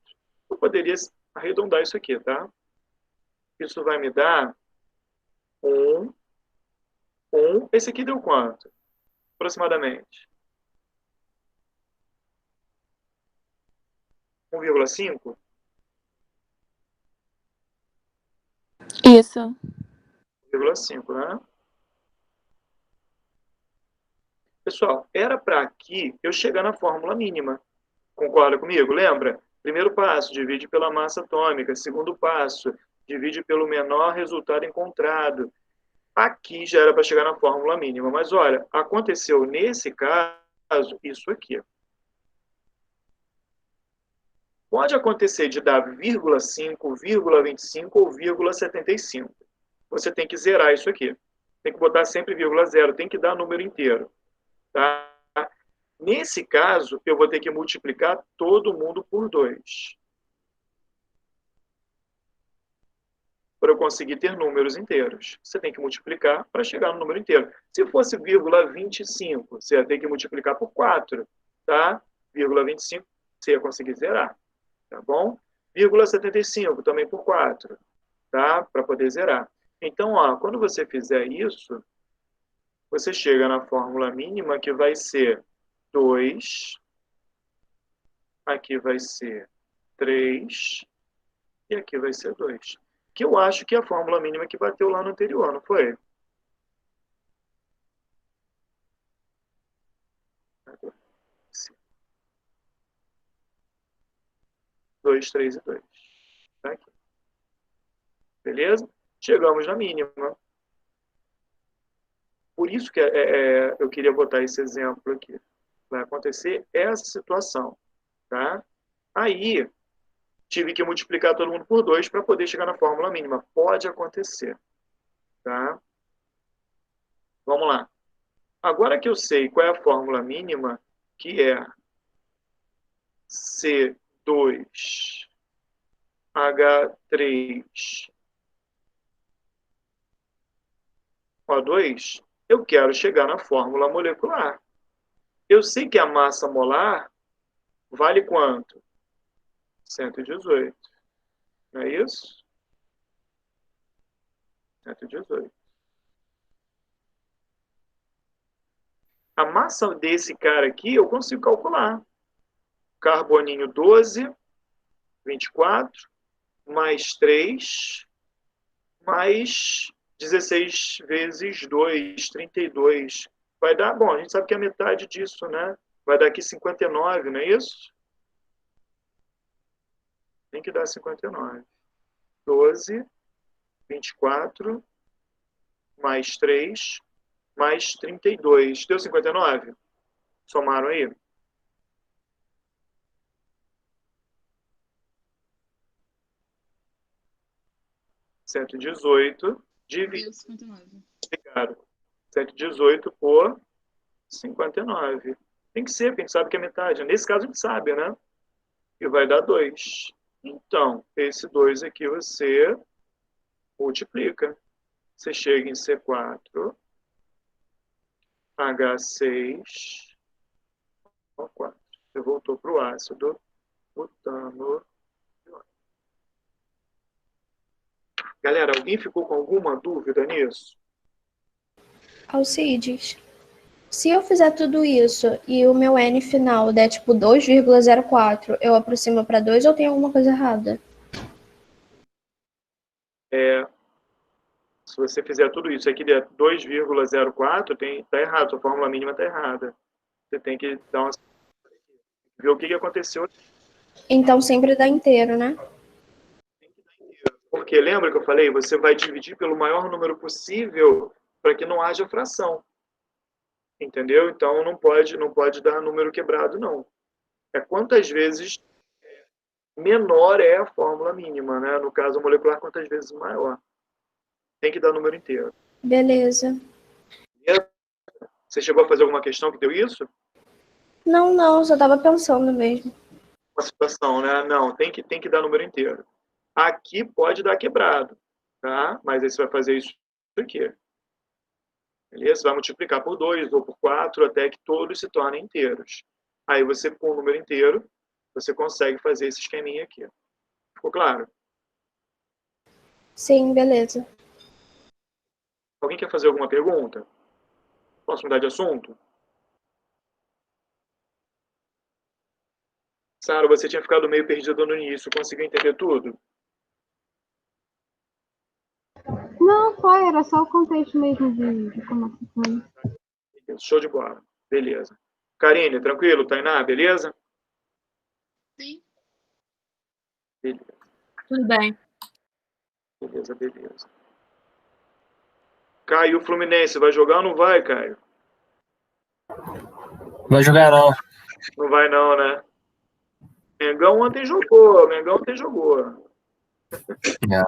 S1: Eu poderia arredondar isso aqui, tá? Isso vai me dar 1. Esse aqui deu quanto? Aproximadamente. 1,5?
S2: Isso.
S1: 1,5, né? Pessoal, era para aqui eu chegar na fórmula mínima. Concorda comigo? Lembra? Primeiro passo, divide pela massa atômica. Segundo passo, divide pelo menor resultado encontrado. Aqui já era para chegar na fórmula mínima. Mas olha, aconteceu nesse caso isso aqui. Pode acontecer de dar 0,5, 0,25 ou 0,75. Você tem que zerar isso aqui. Tem que botar sempre 0,0, tem que dar número inteiro. Tá? Nesse caso, eu vou ter que multiplicar todo mundo por 2. Para eu conseguir ter números inteiros. Você tem que multiplicar para chegar no número inteiro. Se fosse 0,25, você ia ter que multiplicar por 4. Tá? 0,25, você ia conseguir zerar. Tá bom? 0,75 também por 4. Tá? Para poder zerar. Então, ó, quando você fizer isso, você chega na fórmula mínima que vai ser 2, aqui vai ser 3 e aqui vai ser 2. Que eu acho que é a fórmula mínima que bateu lá no anterior, não foi? 2, 3 e 2. Tá aqui. Beleza? Chegamos na mínima. Por isso que eu queria botar esse exemplo aqui. Vai acontecer essa situação. Tá? Aí, tive que multiplicar todo mundo por 2 para poder chegar na fórmula mínima. Pode acontecer. Tá? Vamos lá. Agora que eu sei qual é a fórmula mínima, que é C2H3O2, eu quero chegar na fórmula molecular. Eu sei que a massa molar vale quanto? 118. Não é isso? 118. A massa desse cara aqui eu consigo calcular. Carboninho 12, 24, mais 3, mais 16 vezes 2, 32. Vai dar, bom, a gente sabe que é metade disso, né? Vai dar aqui 59, não é isso? Tem que dar 59. 12, 24, mais 3, mais 32. Deu 59? Somaram aí? Cento e 118 dividido.
S4: Deu 59.
S1: 118 por 59. Tem que ser, porque a gente sabe que é metade. Nesse caso, a gente sabe, né? E vai dar 2. Então, esse 2 aqui você multiplica. Você chega em C4, H6, O4. Você voltou para o ácido butano. Galera, alguém ficou com alguma dúvida nisso?
S6: Alcides, se eu fizer tudo isso e o meu N final der tipo 2,04, eu aproximo para 2 ou tem alguma coisa errada?
S1: Se você fizer tudo isso aqui der 2,04, tá errado, sua fórmula mínima está errada. Você tem que dar uma... ver o que aconteceu.
S6: Então sempre dá inteiro, né?
S1: Porque lembra que eu falei? Você vai dividir pelo maior número possível para que não haja fração. Entendeu? Então não pode dar número quebrado, não. É quantas vezes menor é a fórmula mínima, né? No caso molecular, quantas vezes maior. Tem que dar número inteiro.
S6: Beleza.
S1: Você chegou a fazer alguma questão que deu isso?
S6: Não, só tava pensando mesmo.
S1: Uma situação, né? Não, tem que dar número inteiro. Aqui pode dar quebrado, tá? Mas aí você vai fazer isso aqui. Beleza? Você vai multiplicar por 2 ou por 4 até que todos se tornem inteiros. Aí você, com o número inteiro, você consegue fazer esse esqueminha aqui. Ficou claro?
S6: Sim, beleza.
S1: Alguém quer fazer alguma pergunta? Posso mudar de assunto? Sara, você tinha ficado meio perdido no início. Conseguiu entender tudo?
S3: Não, era só o contexto mesmo de como assim foi.
S1: Show de bola. Beleza. Karine, tranquilo? Tainá, beleza?
S4: Sim.
S1: Beleza,
S5: Tudo bem.
S1: beleza. Caio, o Fluminense vai jogar ou não vai, Caio?
S7: Vai jogar não.
S1: Não vai não, né? Mengão ontem jogou.
S7: É.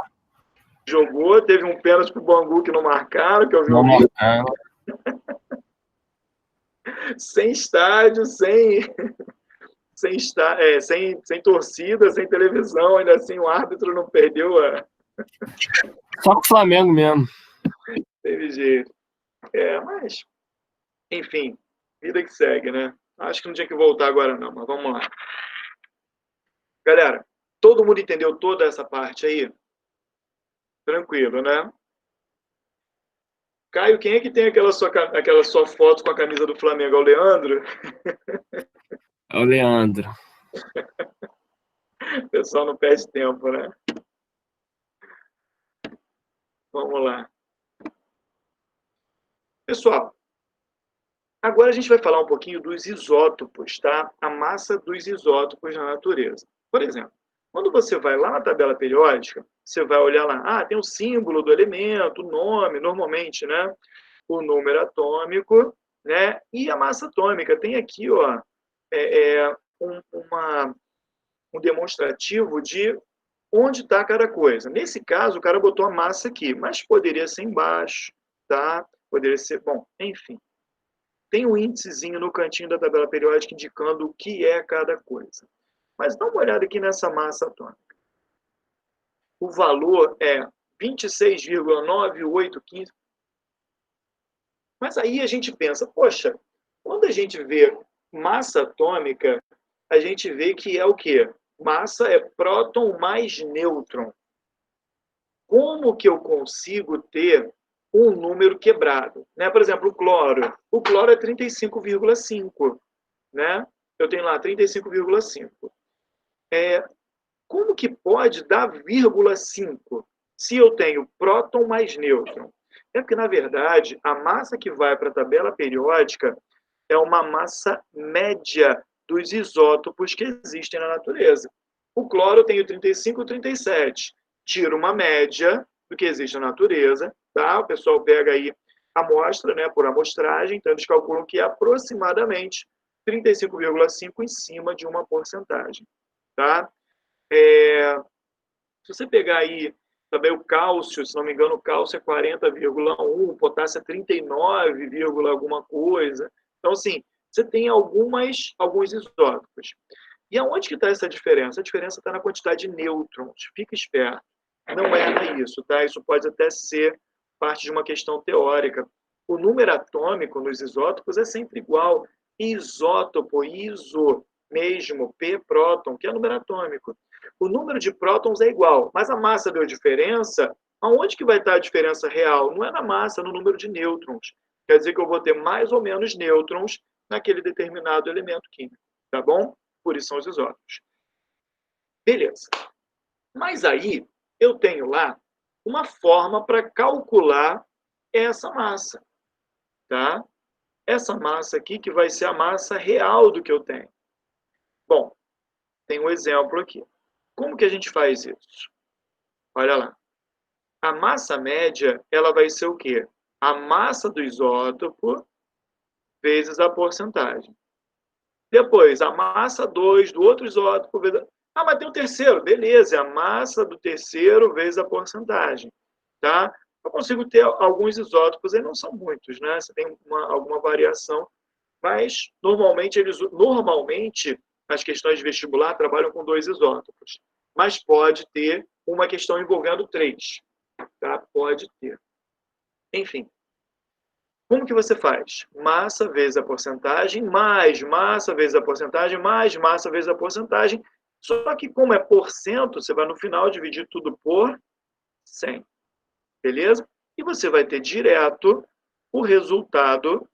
S1: Jogou, teve um pênalti pro Bangu que não marcaram, que eu vi
S7: Não
S1: o vídeo.
S7: marcaram.
S1: Sem estádio, sem torcida, sem televisão, ainda assim o árbitro não perdeu
S7: Só com o Flamengo mesmo.
S1: teve jeito. Mas, enfim, vida que segue, né? Acho que não tinha que voltar agora não, mas vamos lá. Galera, todo mundo entendeu toda essa parte aí? Tranquilo, né? Caio, quem é que tem aquela sua foto com a camisa do Flamengo? É o Leandro?
S7: É o Leandro.
S1: O pessoal não perde tempo, né? Vamos lá. Pessoal, agora a gente vai falar um pouquinho dos isótopos, tá? A massa dos isótopos na natureza. Por exemplo, quando você vai lá na tabela periódica, você vai olhar lá, tem o símbolo do elemento, o nome, normalmente, né? O número atômico, né? E a massa atômica. Tem aqui, ó, um demonstrativo de onde está cada coisa. Nesse caso, o cara botou a massa aqui, mas poderia ser embaixo, tá? Poderia ser, bom, enfim. Tem um índicezinho no cantinho da tabela periódica indicando o que é cada coisa. Mas dá uma olhada aqui nessa massa atômica. O valor é 26,9815. Mas aí a gente pensa, poxa, quando a gente vê massa atômica, a gente vê que é o quê? Massa é próton mais nêutron. Como que eu consigo ter um número quebrado? Né? Por exemplo, o cloro. O cloro é 35,5. Né? Eu tenho lá 35,5. Como que pode dar 0,5 se eu tenho próton mais nêutron? É porque, na verdade, a massa que vai para a tabela periódica é uma massa média dos isótopos que existem na natureza. O cloro eu tenho 35 e 37. Tiro uma média do que existe na natureza, tá? O pessoal pega aí a amostra, né, por amostragem, então eles calculam que é aproximadamente 35,5 em cima de uma porcentagem, tá? Se você pegar aí também o cálcio, se não me engano, o cálcio é 40,1, o potássio é 39, alguma coisa. Então, assim, você tem alguns isótopos. E aonde que está essa diferença? A diferença está na quantidade de nêutrons. Fica esperto. Não erra isso, tá? Isso pode até ser parte de uma questão teórica. O número atômico nos isótopos é sempre igual. Isótopo, iso mesmo, P próton, que é número atômico. O número de prótons é igual, mas a massa deu diferença. Aonde que vai estar a diferença real? Não é na massa, é no número de nêutrons. Quer dizer que eu vou ter mais ou menos nêutrons naquele determinado elemento químico, tá bom? Por isso são os isótopos. Beleza. Mas aí eu tenho lá uma forma para calcular essa massa, tá? Essa massa aqui que vai ser a massa real do que eu tenho. Bom, tem um exemplo aqui. Como que a gente faz isso? Olha lá. A massa média, ela vai ser o quê? A massa do isótopo vezes a porcentagem. Depois, a massa 2 do outro isótopo vezes... Ah, mas tem o terceiro. Beleza, é a massa do terceiro vezes a porcentagem. Tá? Eu consigo ter alguns isótopos, e não são muitos, né? Você tem alguma variação, mas normalmente as questões de vestibular trabalham com 2 isótopos. Mas pode ter uma questão envolvendo 3. Tá? Pode ter. Enfim. Como que você faz? Massa vezes a porcentagem, mais massa vezes a porcentagem, mais massa vezes a porcentagem. Só que como é porcento, você vai no final dividir tudo por 100. Beleza? E você vai ter direto o resultado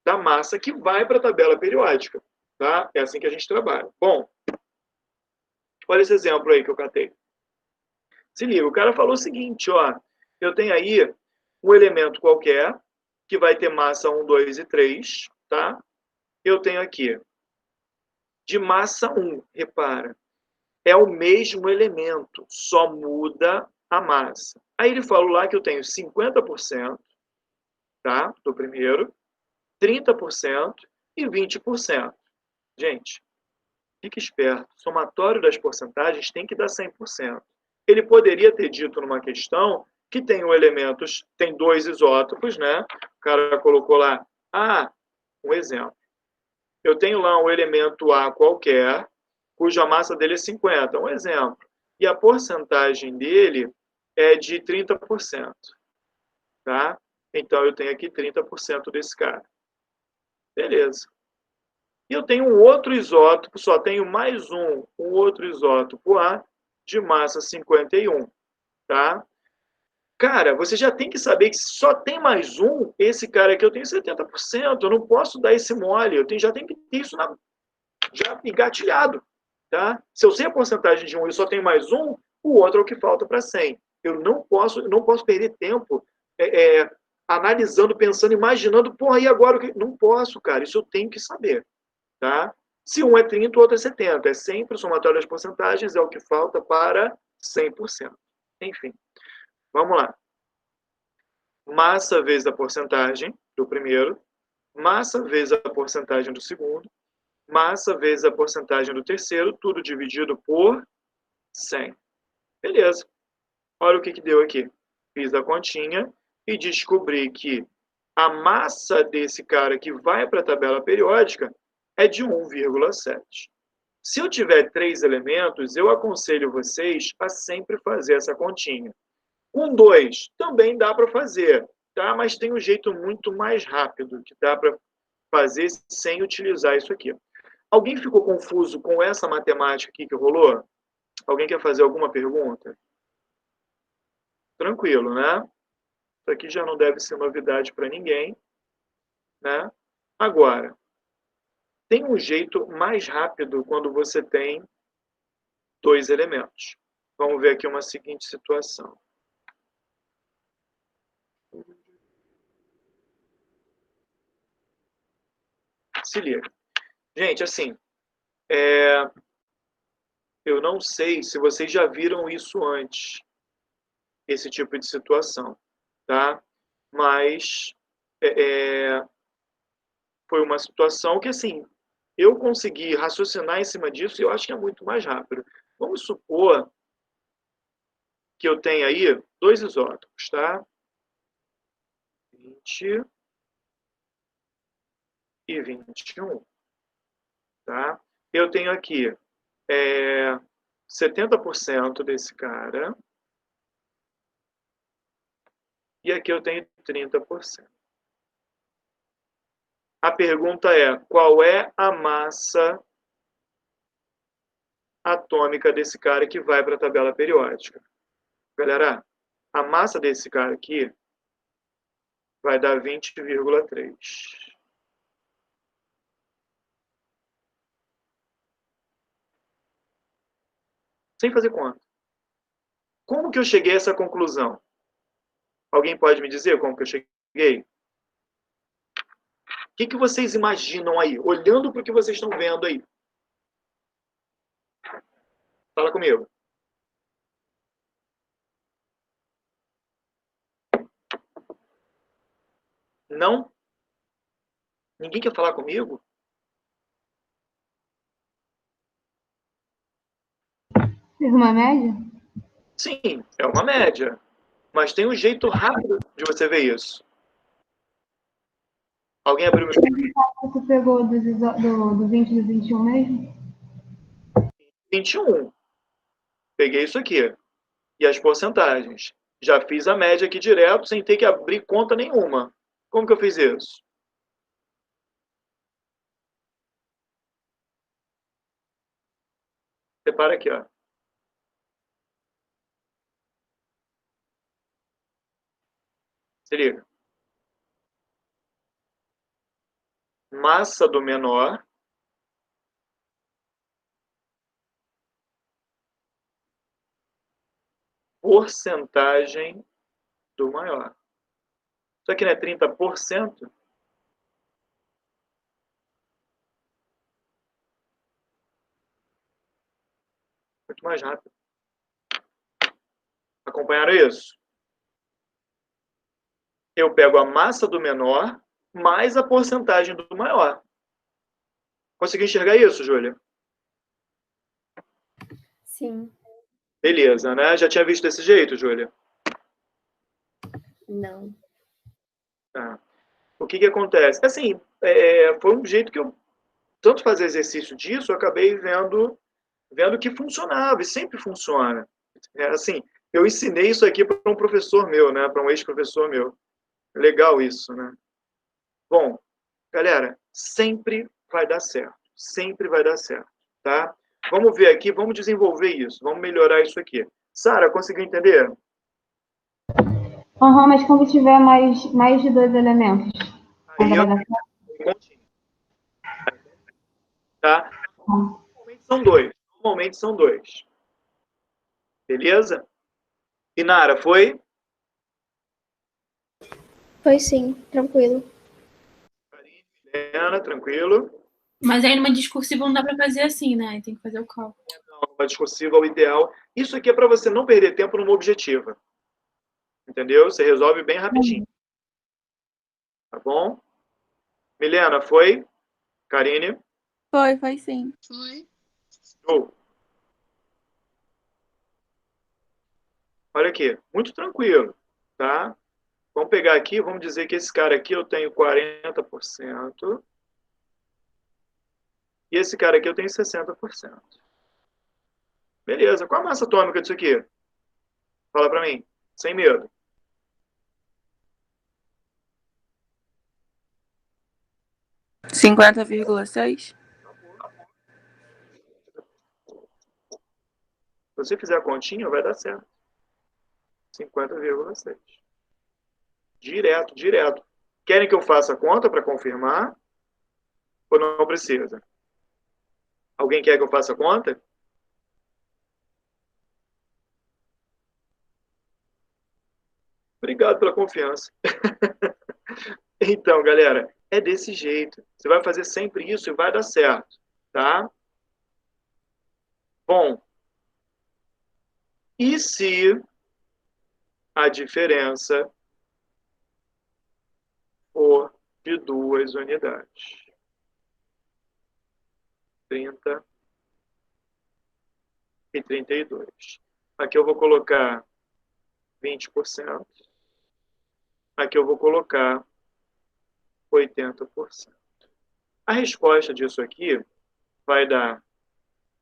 S1: da massa que vai para a tabela periódica. Tá? É assim que a gente trabalha. Bom, olha esse exemplo aí que eu catei. Se liga, o cara falou o seguinte, ó, eu tenho aí um elemento qualquer que vai ter massa 1, 2 e 3, tá? Eu tenho aqui de massa 1, repara, é o mesmo elemento, só muda a massa. Aí ele falou lá que eu tenho 50%, tá? Do primeiro, 30% e 20%. Gente, fique esperto, o somatório das porcentagens tem que dar 100%. Ele poderia ter dito numa questão que tem elementos, tem 2 isótopos, né? O cara colocou lá, um exemplo. Eu tenho lá um elemento A qualquer, cuja massa dele é 50, um exemplo. E a porcentagem dele é de 30%, tá? Então, eu tenho aqui 30% desse cara. Beleza. E eu tenho um outro isótopo, só tenho mais um outro isótopo A, de massa 51, tá? Cara, você já tem que saber que se só tem mais um, esse cara aqui eu tenho 70%, eu não posso dar esse mole, já tenho que ter isso já engatilhado, tá? Se eu sei a porcentagem de um e só tenho mais um, o outro é o que falta para 100. Eu não posso perder tempo analisando, pensando, imaginando, porra, e agora o que? Não posso, cara, isso eu tenho que saber, tá? Se um é 30, o outro é 70. É sempre o somatório das porcentagens, é o que falta para 100%. Enfim, vamos lá. Massa vezes a porcentagem do primeiro, massa vezes a porcentagem do segundo, massa vezes a porcentagem do terceiro, tudo dividido por 100. Beleza. Olha o que deu aqui. Fiz a continha, e descobrir que a massa desse cara que vai para a tabela periódica é de 1,7. Se eu tiver 3 elementos, eu aconselho vocês a sempre fazer essa continha. Com 2 também dá para fazer, tá? Mas tem um jeito muito mais rápido que dá para fazer sem utilizar isso aqui. Alguém ficou confuso com essa matemática aqui que rolou? Alguém quer fazer alguma pergunta? Tranquilo, né? Isso aqui já não deve ser novidade para ninguém, né? Agora, tem um jeito mais rápido quando você tem 2 elementos. Vamos ver aqui uma seguinte situação. Se liga. Gente, assim, eu não sei se vocês já viram isso antes, esse tipo de situação, tá? Mas foi uma situação que, assim, eu consegui raciocinar em cima disso e eu acho que é muito mais rápido. Vamos supor que eu tenha aí 2 isótopos, tá? 20 e 21, tá? Eu tenho aqui 70% desse cara e aqui eu tenho 30%. A pergunta é, qual é a massa atômica desse cara que vai para a tabela periódica? Galera, a massa desse cara aqui vai dar 20,3. Sem fazer conta. Como que eu cheguei a essa conclusão? Alguém pode me dizer como que eu cheguei? O que vocês imaginam aí, olhando para o que vocês estão vendo aí? Fala comigo. Não? Ninguém quer falar comigo?
S3: Fez uma média?
S1: Sim, é uma média. Mas tem um jeito rápido de você ver isso. Alguém abriu o microfone?
S3: Você pegou do 20 e do 21 mesmo?
S1: 21. Peguei isso aqui. E as porcentagens. Já fiz a média aqui direto, sem ter que abrir conta nenhuma. Como que eu fiz isso? Separa aqui, ó. Se liga. Massa do menor porcentagem do maior. Isso aqui não é 30%? Muito mais rápido. Acompanharam isso? Eu pego a massa do menor mais a porcentagem do maior. Conseguiu enxergar isso, Júlia?
S8: Sim.
S1: Beleza, né? Já tinha visto desse jeito, Júlia?
S8: Não.
S1: Tá. O que acontece? Assim, foi um jeito que eu, tanto fazer exercício disso, eu acabei vendo que funcionava, e sempre funciona. Assim, eu ensinei isso aqui para um professor meu, né? Para um ex-professor meu. Legal isso, né? Bom, galera, sempre vai dar certo. Sempre vai dar certo, tá? Vamos ver aqui, vamos desenvolver isso, vamos melhorar isso aqui. Sara, conseguiu entender?
S3: Mas quando tiver mais de 2 elementos,
S1: Aí
S3: vai
S1: eu
S3: dar certo?
S1: tá? Normalmente são dois. Beleza? Inara, foi?
S6: Foi sim, tranquilo.
S1: Helena, tranquilo.
S5: Mas aí numa discursiva não dá para fazer assim, né? Tem que fazer o cálculo.
S1: Uma discursiva é o ideal. Isso aqui é para você não perder tempo numa objetiva. Entendeu? Você resolve bem rapidinho. Tá bom? Milena, foi? Karine?
S2: Foi sim.
S4: Foi.
S1: Show. Olha aqui, muito tranquilo, tá? Vamos pegar aqui, vamos dizer que esse cara aqui eu tenho 40%. E esse cara aqui eu tenho 60%. Beleza. Qual a massa atômica disso aqui? Fala para mim, sem medo.
S2: — 50,6.
S1: Se você fizer a continha, vai dar certo. 50,6. Direto, direto. Querem que eu faça a conta para confirmar? Ou não precisa? Alguém quer que eu faça a conta? Obrigado pela confiança. Então, galera, é desse jeito. Você vai fazer sempre isso e vai dar certo, tá? Bom, e se a diferença for de 2 unidades? 30 e 32. Aqui eu vou colocar 20%. Aqui eu vou colocar 80%. A resposta disso aqui vai dar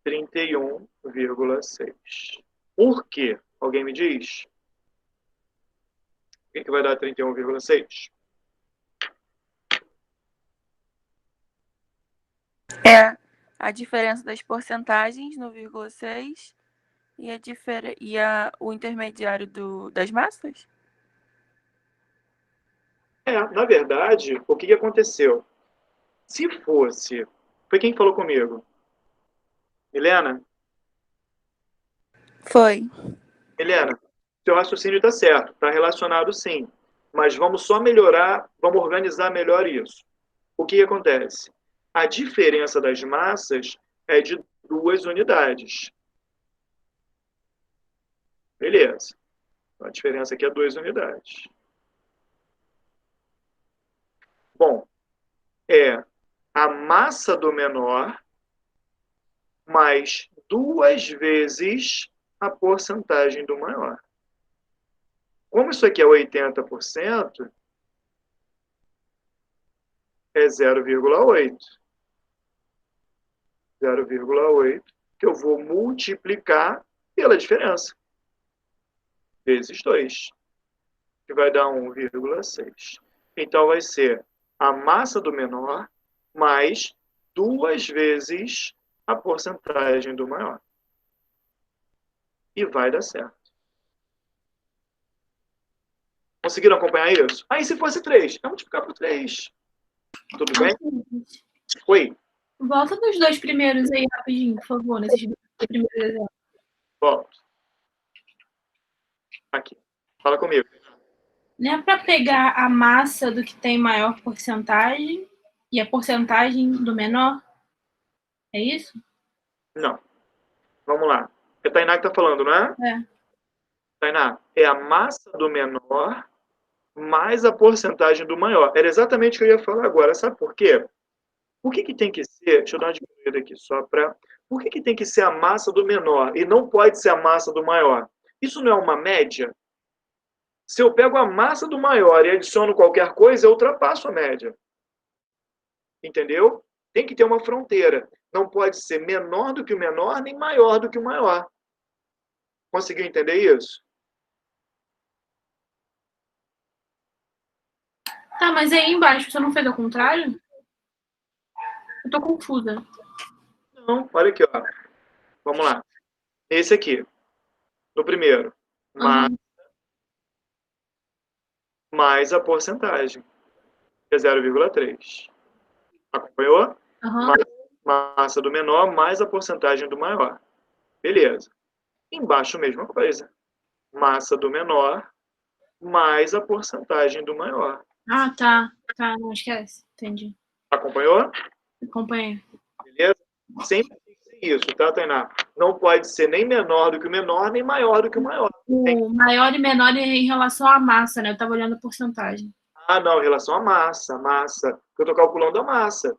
S1: 31,6. Por quê? Alguém me diz? O que vai dar 31,6?
S2: É a diferença das porcentagens no 0,6 e, o intermediário das massas?
S1: Na verdade, o que aconteceu? Se fosse... Foi quem falou comigo? Helena?
S2: Foi.
S1: Helena, seu raciocínio está certo, está relacionado sim. Mas vamos só melhorar, vamos organizar melhor isso. O que acontece? A diferença das massas é de 2 unidades. Beleza. A diferença aqui é 2 unidades. Bom, é a massa do menor mais 2 vezes a porcentagem do maior. Como isso aqui é 80%, é 0,8. 0,8, que eu vou multiplicar pela diferença. Vezes 2, que vai dar 1,6. Então, vai ser a massa do menor mais 2 vezes a porcentagem do maior. E vai dar certo. Conseguiram acompanhar isso? Aí, se fosse 3, é multiplicar por 3. Tudo bem? Oi?
S5: Volta nos 2 primeiros aí rapidinho, por favor, nesses 2 primeiros exemplos.
S1: Volto. Aqui. Fala comigo.
S5: Não é para pegar a massa do que tem maior porcentagem e a porcentagem do menor? É isso?
S1: Não. Vamos lá. É a Tainá que está falando, não é?
S5: É.
S1: Tainá, é a massa do menor mais a porcentagem do maior. Era exatamente o que eu ia falar agora. Sabe por quê? Por que tem que ser... Deixa eu dar uma diminuída aqui só para... Por que tem que ser a massa do menor e não pode ser a massa do maior? Isso não é uma média? Se eu pego a massa do maior e adiciono qualquer coisa, eu ultrapasso a média. Entendeu? Tem que ter uma fronteira. Não pode ser menor do que o menor, nem maior do que o maior. Conseguiu entender isso?
S5: Tá, mas aí embaixo, você não fez ao contrário? Eu tô confusa.
S1: Não, olha aqui, ó. Vamos lá. Esse aqui. No primeiro. Mais a porcentagem. Que é 0,3. Acompanhou?
S5: Uhum.
S1: Massa do menor mais a porcentagem do maior. Beleza. Embaixo, mesma coisa. Massa do menor mais a porcentagem do maior.
S5: Ah, tá. Tá, não esquece. Entendi.
S1: Acompanhou?
S5: Acompanhei.
S1: Beleza? Sempre tem que ser isso, tá, Tainá? Não pode ser nem menor do que o menor, nem maior do que o maior.
S5: O maior e menor em relação à massa, né? Eu tava olhando a porcentagem.
S1: Ah, não, em relação à massa. Eu estou calculando a massa.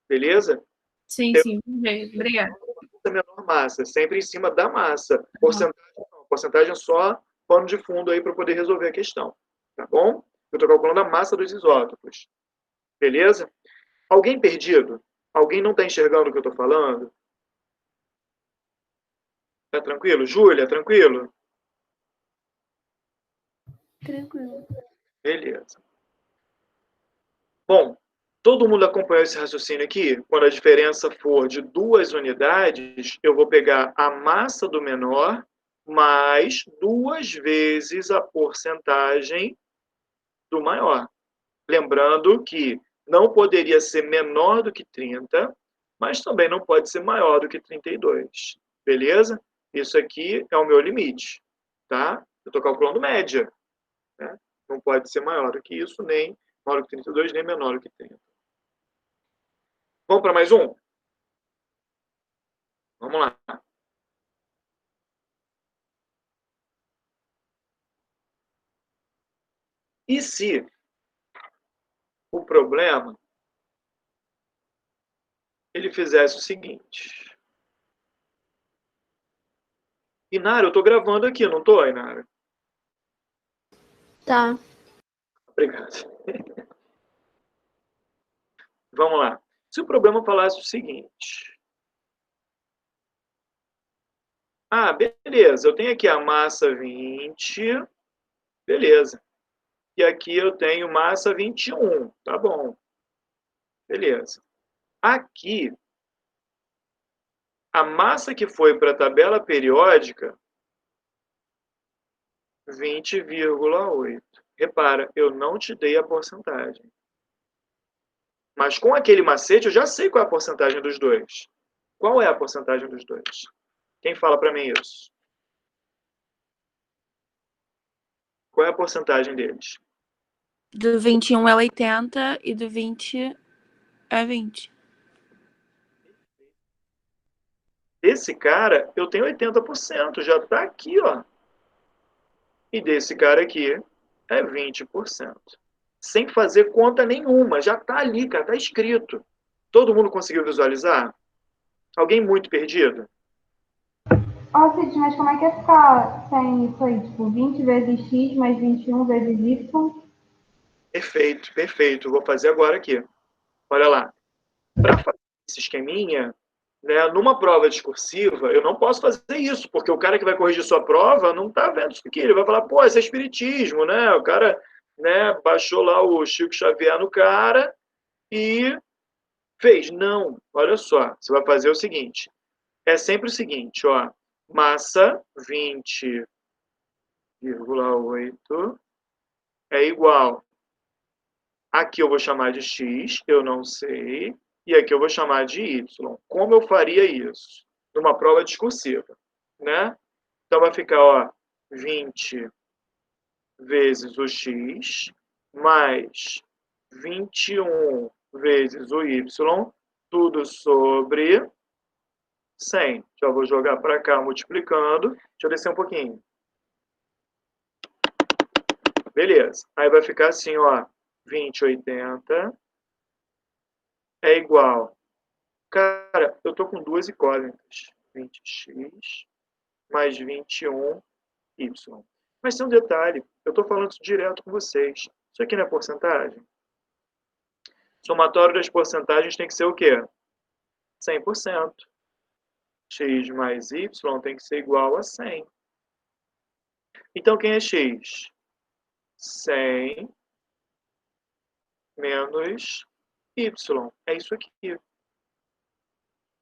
S1: Beleza?
S5: Sim, sim. Obrigada.
S1: A menor massa, sempre em cima da massa. Porcentagem não. Porcentagem é só pano de fundo aí para poder resolver a questão. Tá bom? Eu estou calculando a massa dos isótopos. Beleza? Alguém perdido? Alguém não está enxergando o que eu estou falando? Tá tranquilo? Júlia, tranquilo?
S2: Tranquilo.
S1: Beleza. Bom, todo mundo acompanhou esse raciocínio aqui? Quando a diferença for de 2 unidades, eu vou pegar a massa do menor mais 2 vezes a porcentagem do maior. Lembrando que não poderia ser menor do que 30, mas também não pode ser maior do que 32. Beleza? Isso aqui é o meu limite. Tá? Eu estou calculando média. Né? Não pode ser maior do que isso, nem maior do que 32, nem menor do que 30. Vamos para mais um? Vamos lá. E se o problema ele fizesse o seguinte? Inara, eu estou gravando aqui, não estou, Inara?
S6: Tá.
S1: Obrigado. Vamos lá. Se o problema falasse o seguinte. Ah, beleza, eu tenho aqui a massa 20, beleza. E aqui eu tenho massa 21, tá bom. Beleza. Aqui, a massa que foi para a tabela periódica, 20,8. Repara, eu não te dei a porcentagem. Mas com aquele macete, eu já sei qual é a porcentagem dos dois. Qual é a porcentagem dos dois? Quem fala para mim isso? Qual é a porcentagem deles?
S2: Do 21 é 80 e do 20 é 20.
S1: Desse cara, eu tenho 80%. Já está aqui, ó. E desse cara aqui é 20%. Sem fazer conta nenhuma. Já está ali, cara. Está escrito. Todo mundo conseguiu visualizar? Alguém muito perdido?
S3: Ó, Cid, mas como é que é ficar sem isso aí? Tipo, 20 vezes x mais 21 vezes y?
S1: Perfeito, perfeito. Vou fazer agora aqui. Olha lá. Para fazer esse esqueminha, né, numa prova discursiva, eu não posso fazer isso, porque o cara que vai corrigir sua prova não está vendo isso aqui. Ele vai falar, pô, isso é espiritismo, né? O cara, né, baixou lá o Chico Xavier no cara e fez. Não, olha só. Você vai fazer o seguinte. É sempre o seguinte, ó. Massa 20,8 é igual. Aqui eu vou chamar de x, eu não sei. E aqui eu vou chamar de y. Como eu faria isso? Numa prova discursiva, né? Então vai ficar, ó, 20 vezes o x mais 21 vezes o y, tudo sobre 100. Já vou jogar para cá multiplicando. Deixa eu descer um pouquinho. Beleza. Aí vai ficar assim, ó, 20/80 é igual. Cara, eu tô com duas incógnitas. 20x mais 21y. Mas tem um detalhe, eu estou falando isso direto com vocês. Isso aqui não é porcentagem? Somatório das porcentagens tem que ser o quê? 100%. X mais y tem que ser igual a 100. Então, quem é x? 100 menos y. É isso aqui.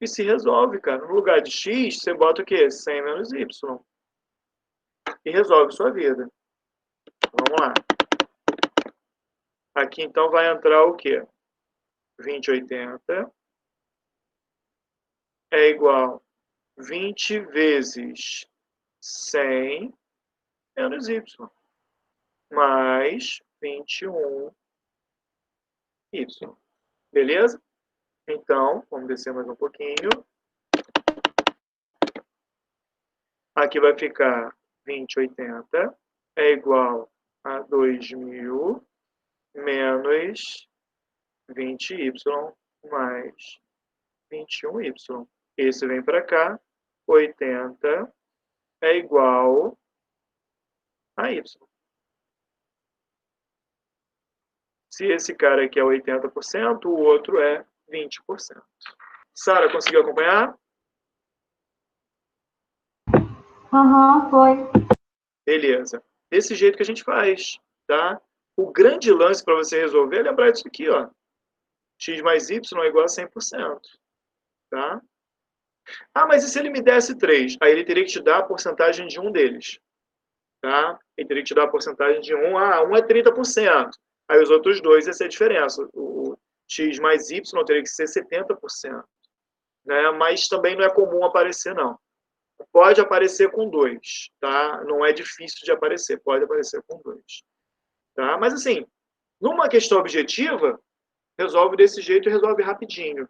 S1: E se resolve, cara. No lugar de x, você bota o quê? 100 menos y. E resolve sua vida. Vamos lá. Aqui, então, vai entrar o quê? 20/80 é igual 20 vezes 100 menos y, mais 21y. Beleza? Então, vamos descer mais um pouquinho. Aqui vai ficar 20/80 é igual a 2.000 menos 20y mais 21y. Esse vem para cá. 80 é igual a y. Se esse cara aqui é 80%, o outro é 20%. Sara, conseguiu acompanhar?
S3: Aham, foi.
S1: Beleza. Desse jeito que a gente faz, tá? O grande lance para você resolver é lembrar disso aqui, ó. X mais Y é igual a 100%, tá? Ah, mas e se ele me desse 3? Aí ele teria que te dar a porcentagem de um deles, tá? Ele teria que te dar a porcentagem de um. Ah, um é 30%. Aí os outros dois, essa é a diferença. O X mais Y teria que ser 70%, né? Mas também não é comum aparecer, não. Pode aparecer com 2, tá? Não é difícil de aparecer, pode aparecer com 2, tá? Mas assim, numa questão objetiva, resolve desse jeito e resolve rapidinho.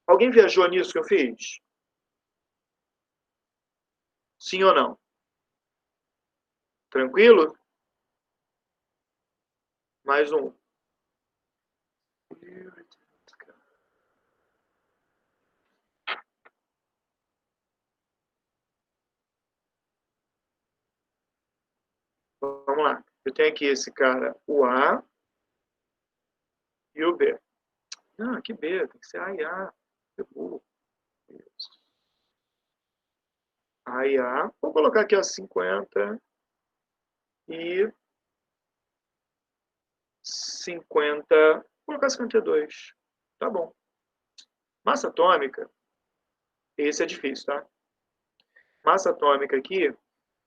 S1: Alguém viajou nisso que eu fiz? Sim ou não? Tranquilo? Mais um. Vamos lá. Eu tenho aqui esse cara, o A e o B. Ah, que B? Tem que ser A e A. Que burro. A e A. Vou colocar aqui, ó, 50 e 50. Vou colocar 52. Tá bom. Massa atômica. Esse é difícil, tá? Massa atômica aqui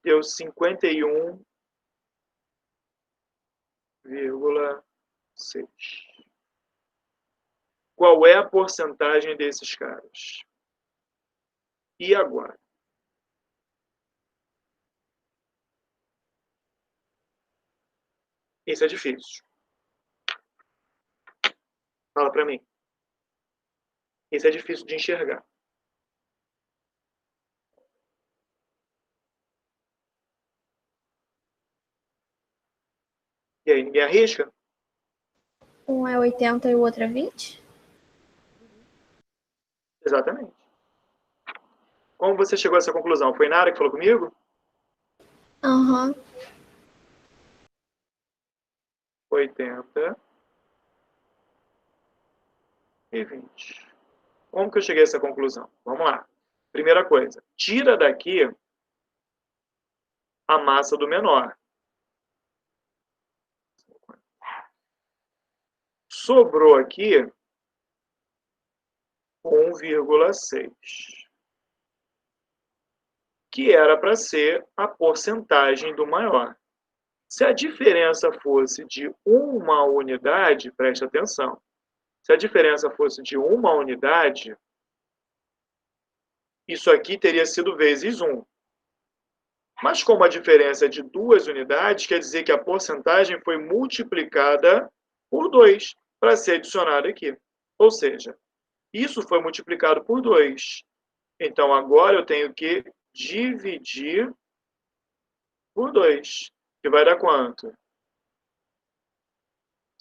S1: deu 51,6. Qual é a porcentagem desses caras? E agora? Isso é difícil. Fala para mim. Isso é difícil de enxergar. E aí, ninguém arrisca?
S6: Um é 80 e o outro é 20?
S1: Exatamente. Como você chegou a essa conclusão? Foi Nara que falou comigo?
S6: Aham.
S1: 80 e 20. Como que eu cheguei a essa conclusão? Vamos lá. Primeira coisa, tira daqui a massa do menor. Sobrou aqui 1,6. Que era para ser a porcentagem do maior. Se a diferença fosse de uma unidade, preste atenção, se a diferença fosse de uma unidade, isso aqui teria sido vezes 1. Mas como a diferença é de 2 unidades, quer dizer que a porcentagem foi multiplicada por 2 para ser adicionada aqui. Ou seja, isso foi multiplicado por 2. Então, agora eu tenho que dividir por 2, que vai dar quanto?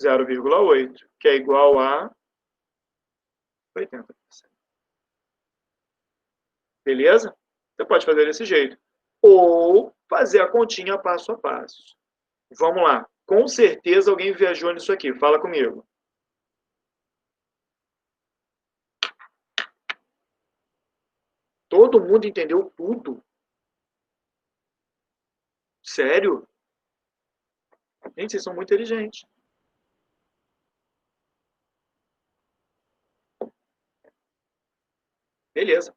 S1: 0,8, que é igual a 80%. Beleza? Você pode fazer desse jeito. Ou fazer a continha passo a passo. Vamos lá. Com certeza alguém viajou nisso aqui. Fala comigo. Todo mundo entendeu tudo? Sério? Gente, vocês são muito inteligentes. Beleza.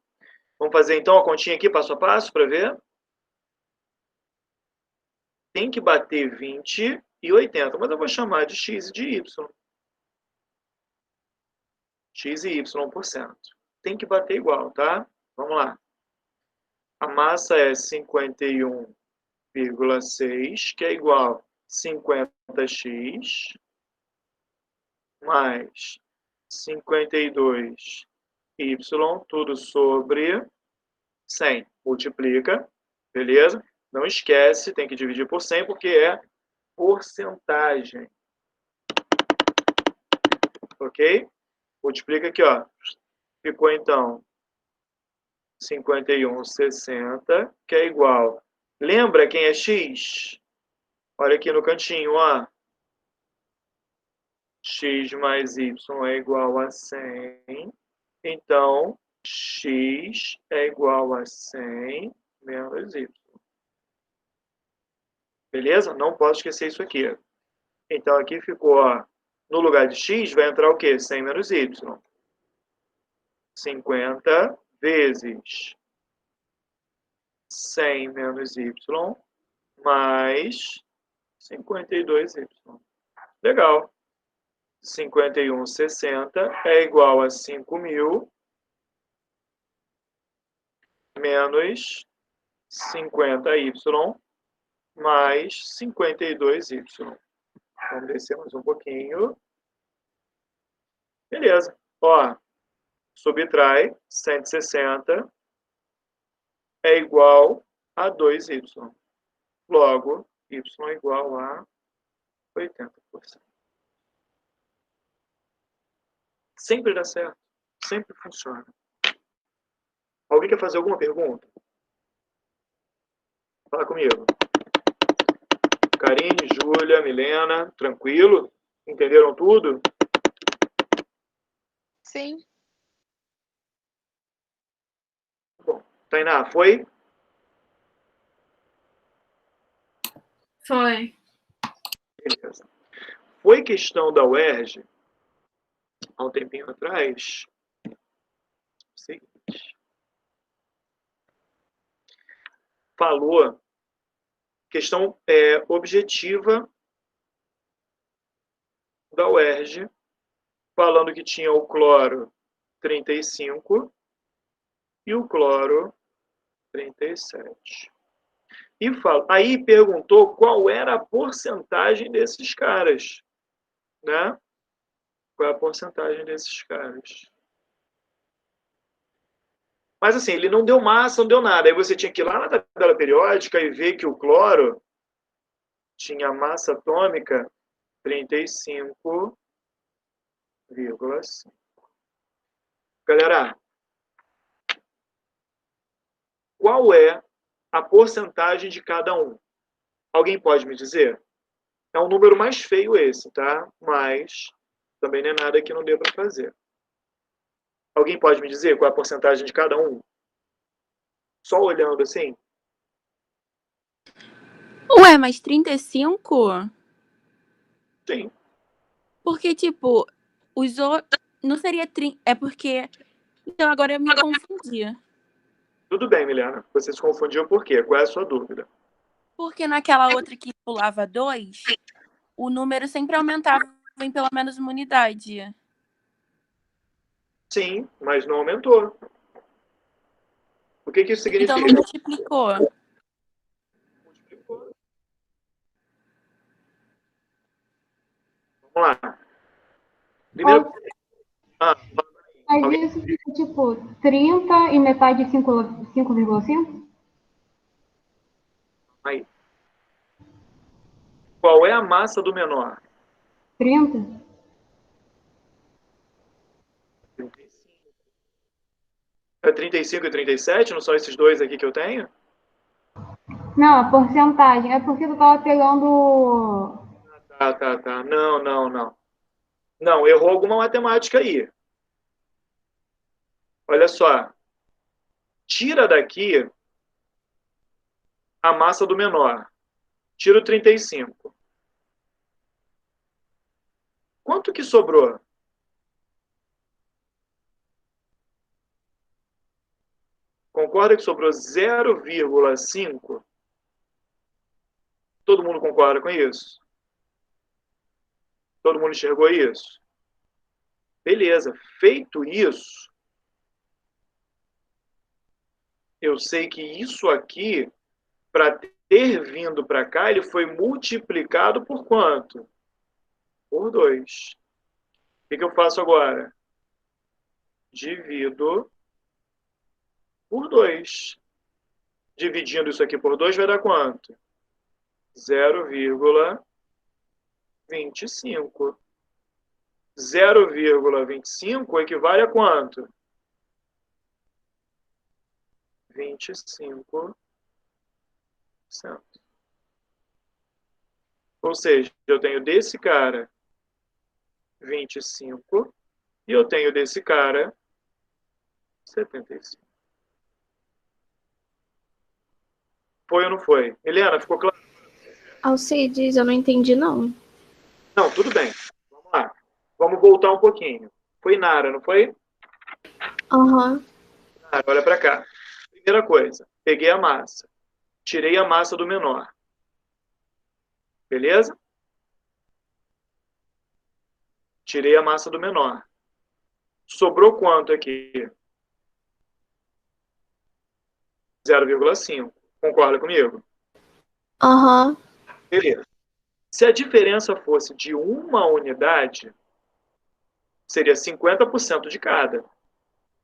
S1: Vamos fazer então a continha aqui passo a passo para ver. Tem que bater 20 e 80, mas eu vou chamar de x e de y. X e y%. Tem que bater igual, tá? Vamos lá. A massa é 51,6, que é igual a 50x, mais 52y, tudo sobre 100. Multiplica, beleza? Não esquece, tem que dividir por 100, porque é porcentagem. Ok? Multiplica aqui, ó. Ficou, então, 51,60, que é igual. Lembra quem é x? Olha aqui no cantinho, ó. x mais y é igual a 100. Então, x é igual a 100 menos y. Beleza? Não posso esquecer isso aqui. Então, aqui ficou, ó, no lugar de x, vai entrar o quê? 100 menos y. 50 vezes 100 menos y mais 52y. Legal. 51,60 é igual a 5.000 menos 50y mais 52y. Vamos descer mais um pouquinho. Beleza. Ó, subtrai 160 é igual a 2y. Logo, y é igual a 80%. Sempre dá certo. Sempre funciona. Alguém quer fazer alguma pergunta? Fala comigo. Karine, Júlia, Milena, tranquilo? Entenderam tudo?
S4: Sim.
S1: Bom, Tainá, foi?
S5: Foi.
S1: Beleza. Foi questão da UERJ, há um tempinho atrás, o seguinte. Falou, questão objetiva da UERJ, falando que tinha o cloro 35 e o cloro 37. Aí perguntou qual era a porcentagem desses caras, né? Qual é a porcentagem desses caras? Mas assim, ele não deu massa, não deu nada. Aí você tinha que ir lá na tabela periódica e ver que o cloro tinha massa atômica 35,5. Galera, qual é a porcentagem de cada um? Alguém pode me dizer? É um número mais feio esse, tá? Mas também não é nada que não dê para fazer. Alguém pode me dizer qual é a porcentagem de cada um? Só olhando assim?
S2: Ué, mas 35?
S1: Sim.
S2: Porque, tipo, os outros. Não seria 30. É porque. Então agora eu me confundi.
S1: Tudo bem, Milena. Você se confundiu por quê? Qual é a sua dúvida?
S2: Porque naquela outra que pulava 2, o número sempre aumentava em pelo menos uma unidade.
S1: Sim, mas não aumentou. O que isso
S2: Então
S1: significa?
S2: não multiplicou.
S1: Vamos lá. Primeiro.
S3: Mas isso fica tipo 30 e metade de 5,5?
S1: Aí. Qual é a massa do menor?
S3: 30?
S1: 35. É 35 e 37? Não são esses dois aqui que eu tenho?
S3: Não, a porcentagem. É porque tu tava pegando.
S1: Tá. Não. Não, errou alguma matemática aí. Olha só. Tira daqui a massa do menor. Tira o 35. Quanto que sobrou? Concorda que sobrou 0,5? Todo mundo concorda com isso? Todo mundo enxergou isso? Beleza. Feito isso, eu sei que isso aqui, para ter vindo para cá, ele foi multiplicado por quanto? Por 2. O que eu faço agora? Divido por 2. Dividindo isso aqui por 2 vai dar quanto? 0,25. 0,25 equivale a quanto? 25%. Ou seja, eu tenho desse cara 25. E eu tenho desse cara 75. Foi ou não foi? Helena, ficou claro?
S6: Alcides, eu não entendi, não.
S1: Não, tudo bem. Vamos lá. Vamos voltar um pouquinho. Foi Nara, não foi?
S6: Aham.
S1: Nara, olha para cá. Primeira coisa, peguei a massa. Tirei a massa do menor. Beleza? Tirei a massa do menor. Sobrou quanto aqui? 0,5. Concorda comigo?
S6: Aham.
S1: Beleza. Se a diferença fosse de uma unidade, seria 50% de cada.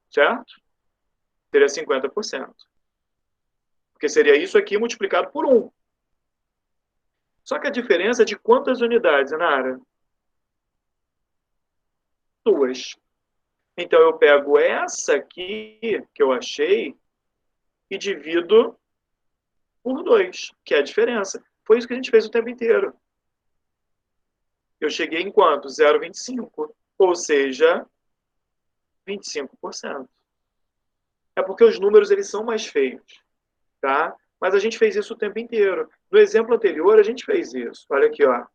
S1: Certo? Seria 50%. Porque seria isso aqui multiplicado por 1. Só que a diferença é de quantas unidades, Nara? 2. Então, eu pego essa aqui, que eu achei, e divido por 2, que é a diferença. Foi isso que a gente fez o tempo inteiro. Eu cheguei em quanto? 0,25. Ou seja, 25%. É porque os números eles são mais feios. Tá? Mas a gente fez isso o tempo inteiro. No exemplo anterior, a gente fez isso. Olha aqui, ó.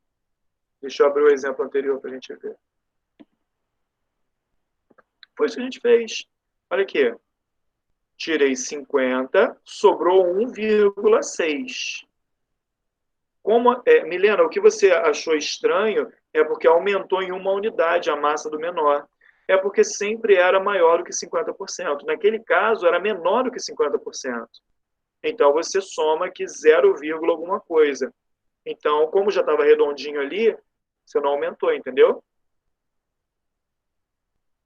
S1: Deixa eu abrir o exemplo anterior para a gente ver. Foi isso que a gente fez. Olha aqui. Tirei 50, sobrou 1,6. Milena, o que você achou estranho é porque aumentou em uma unidade a massa do menor. É porque sempre era maior do que 50%. Naquele caso, era menor do que 50%. Então, você soma aqui 0, alguma coisa. Então, como já estava redondinho ali, você não aumentou, entendeu?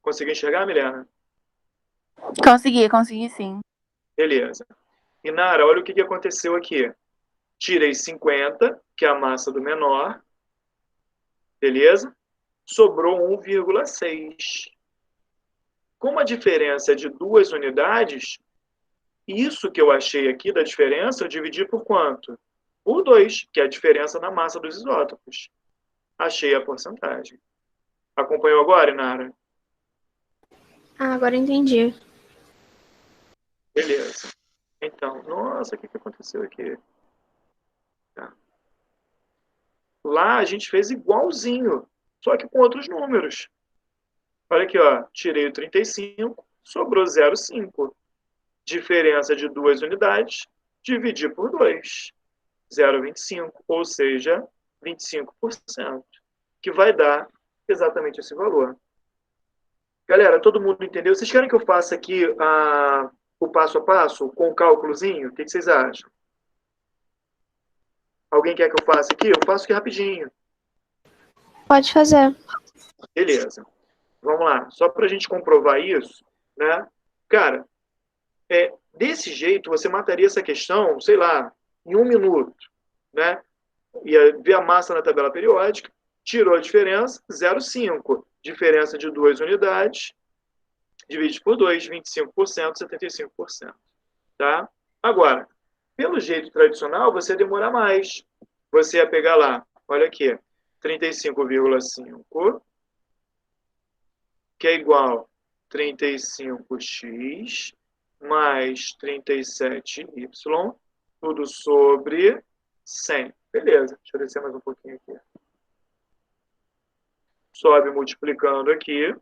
S1: Conseguiu enxergar, Milena?
S2: Consegui sim.
S1: Beleza. E, Nara, olha o que aconteceu aqui. Tirei 50, que é a massa do menor. Beleza? Sobrou 1,6. Como a diferença é de 2 unidades, isso que eu achei aqui da diferença, eu dividi por quanto? Por 2, que é a diferença na massa dos isótopos. Achei a porcentagem. Acompanhou agora, Nara?
S6: Ah, agora entendi.
S1: Beleza. Então, nossa, o que aconteceu aqui? Tá. Lá a gente fez igualzinho, só que com outros números. Olha aqui, ó. Tirei o 35, sobrou 0,5. Diferença de 2 unidades, dividi por 2. 0,25, ou seja, 25%, que vai dar exatamente esse valor. Galera, todo mundo entendeu? Vocês querem que eu faça aqui o passo a passo, com o cálculozinho? O que vocês acham? Alguém quer que eu faça aqui? Eu faço aqui rapidinho.
S6: Pode fazer.
S1: Beleza. Vamos lá. Só para a gente comprovar isso, né? Cara, desse jeito você mataria essa questão, sei lá, em 1 minuto, né? Ia ver a massa na tabela periódica, tirou a diferença, 0,5. Diferença de 2 unidades, divide por 2, 25%, 75%. Tá? Agora, pelo jeito tradicional, você ia demorar mais. Você ia pegar lá, olha aqui, 35,5, que é igual a 35x mais 37y, tudo sobre 100. Beleza, deixa eu descer mais um pouquinho aqui. Sobe multiplicando aqui.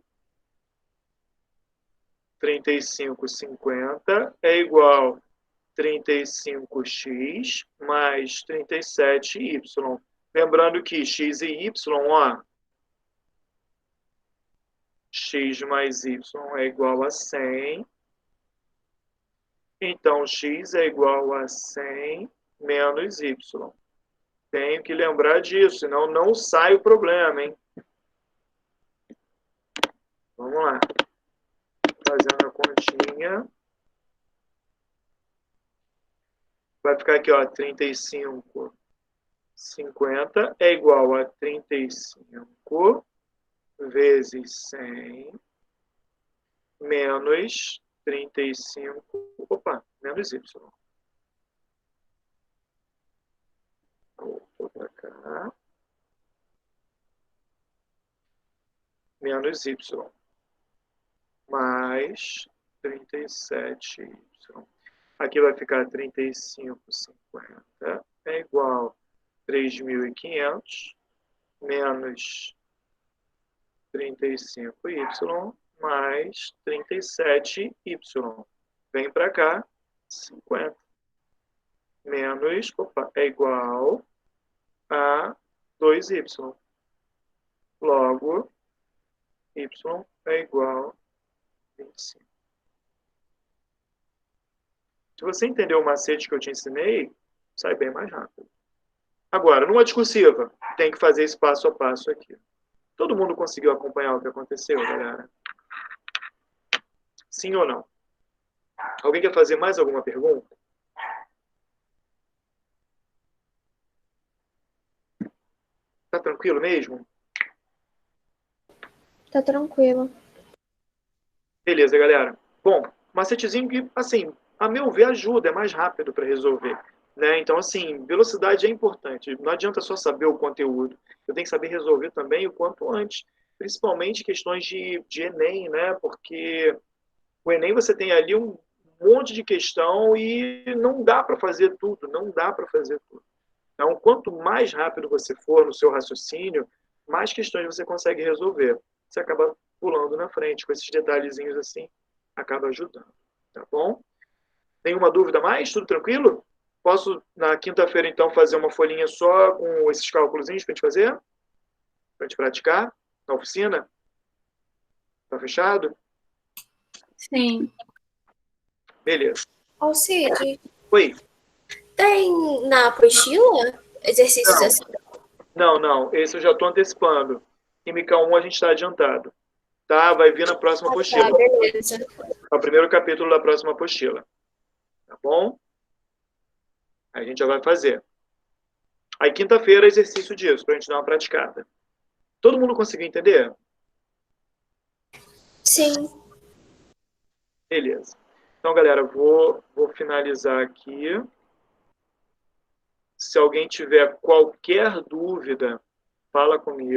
S1: 35,50 é igual a 35x mais 37y. Lembrando que x e y, ó, x mais y é igual a 100. Então, x é igual a 100 menos y. Tenho que lembrar disso, senão não sai o problema, hein? Vamos lá. Fazendo a continha. Vai ficar aqui, ó, 35,50 é igual a 35 vezes 100 menos 35, menos y. Vou para cá. menos y mais 37y. Aqui vai ficar 35,50 é igual a 3.500 menos 35y mais 37y. Vem para cá, 50. Menos, é igual a 2y. Logo, y é igual a 25. Se você entendeu o macete que eu te ensinei, sai bem mais rápido. Agora, numa discursiva, tem que fazer esse passo a passo aqui. Todo mundo conseguiu acompanhar o que aconteceu, galera? Sim ou não? Alguém quer fazer mais alguma pergunta? Tá tranquilo mesmo?
S6: Tá tranquilo.
S1: Beleza, galera. Bom, macetezinho que, assim, a meu ver, ajuda, é mais rápido para resolver. Né? Então, assim, velocidade é importante. Não adianta só saber o conteúdo. Eu tenho que saber resolver também o quanto antes. Principalmente questões de Enem, né? Porque o Enem você tem ali um monte de questão e não dá para fazer tudo. Não dá para fazer tudo. Então, quanto mais rápido você for no seu raciocínio, mais questões você consegue resolver. Você acaba pulando na frente. Com esses detalhezinhos assim, acaba ajudando. Tá bom? Nenhuma dúvida mais? Tudo tranquilo? Posso, na quinta-feira, então, fazer uma folhinha só com esses cálculos para a gente fazer? Para a gente praticar na oficina? Tá fechado?
S5: Sim.
S1: Beleza.
S6: Alcide,
S1: Oi.
S6: tem na apostila exercícios
S1: Não.
S6: assim?
S1: Não. Esse eu já estou antecipando. Química 1 a gente está adiantado. Tá? Vai vir na próxima apostila.
S6: Tá, beleza.
S1: É o primeiro capítulo da próxima apostila. Tá bom? Aí a gente já vai fazer. Aí quinta-feira, exercício disso, para a gente dar uma praticada. Todo mundo conseguiu entender?
S6: Sim.
S1: Beleza. Então, galera, vou finalizar aqui. Se alguém tiver qualquer dúvida, fala comigo.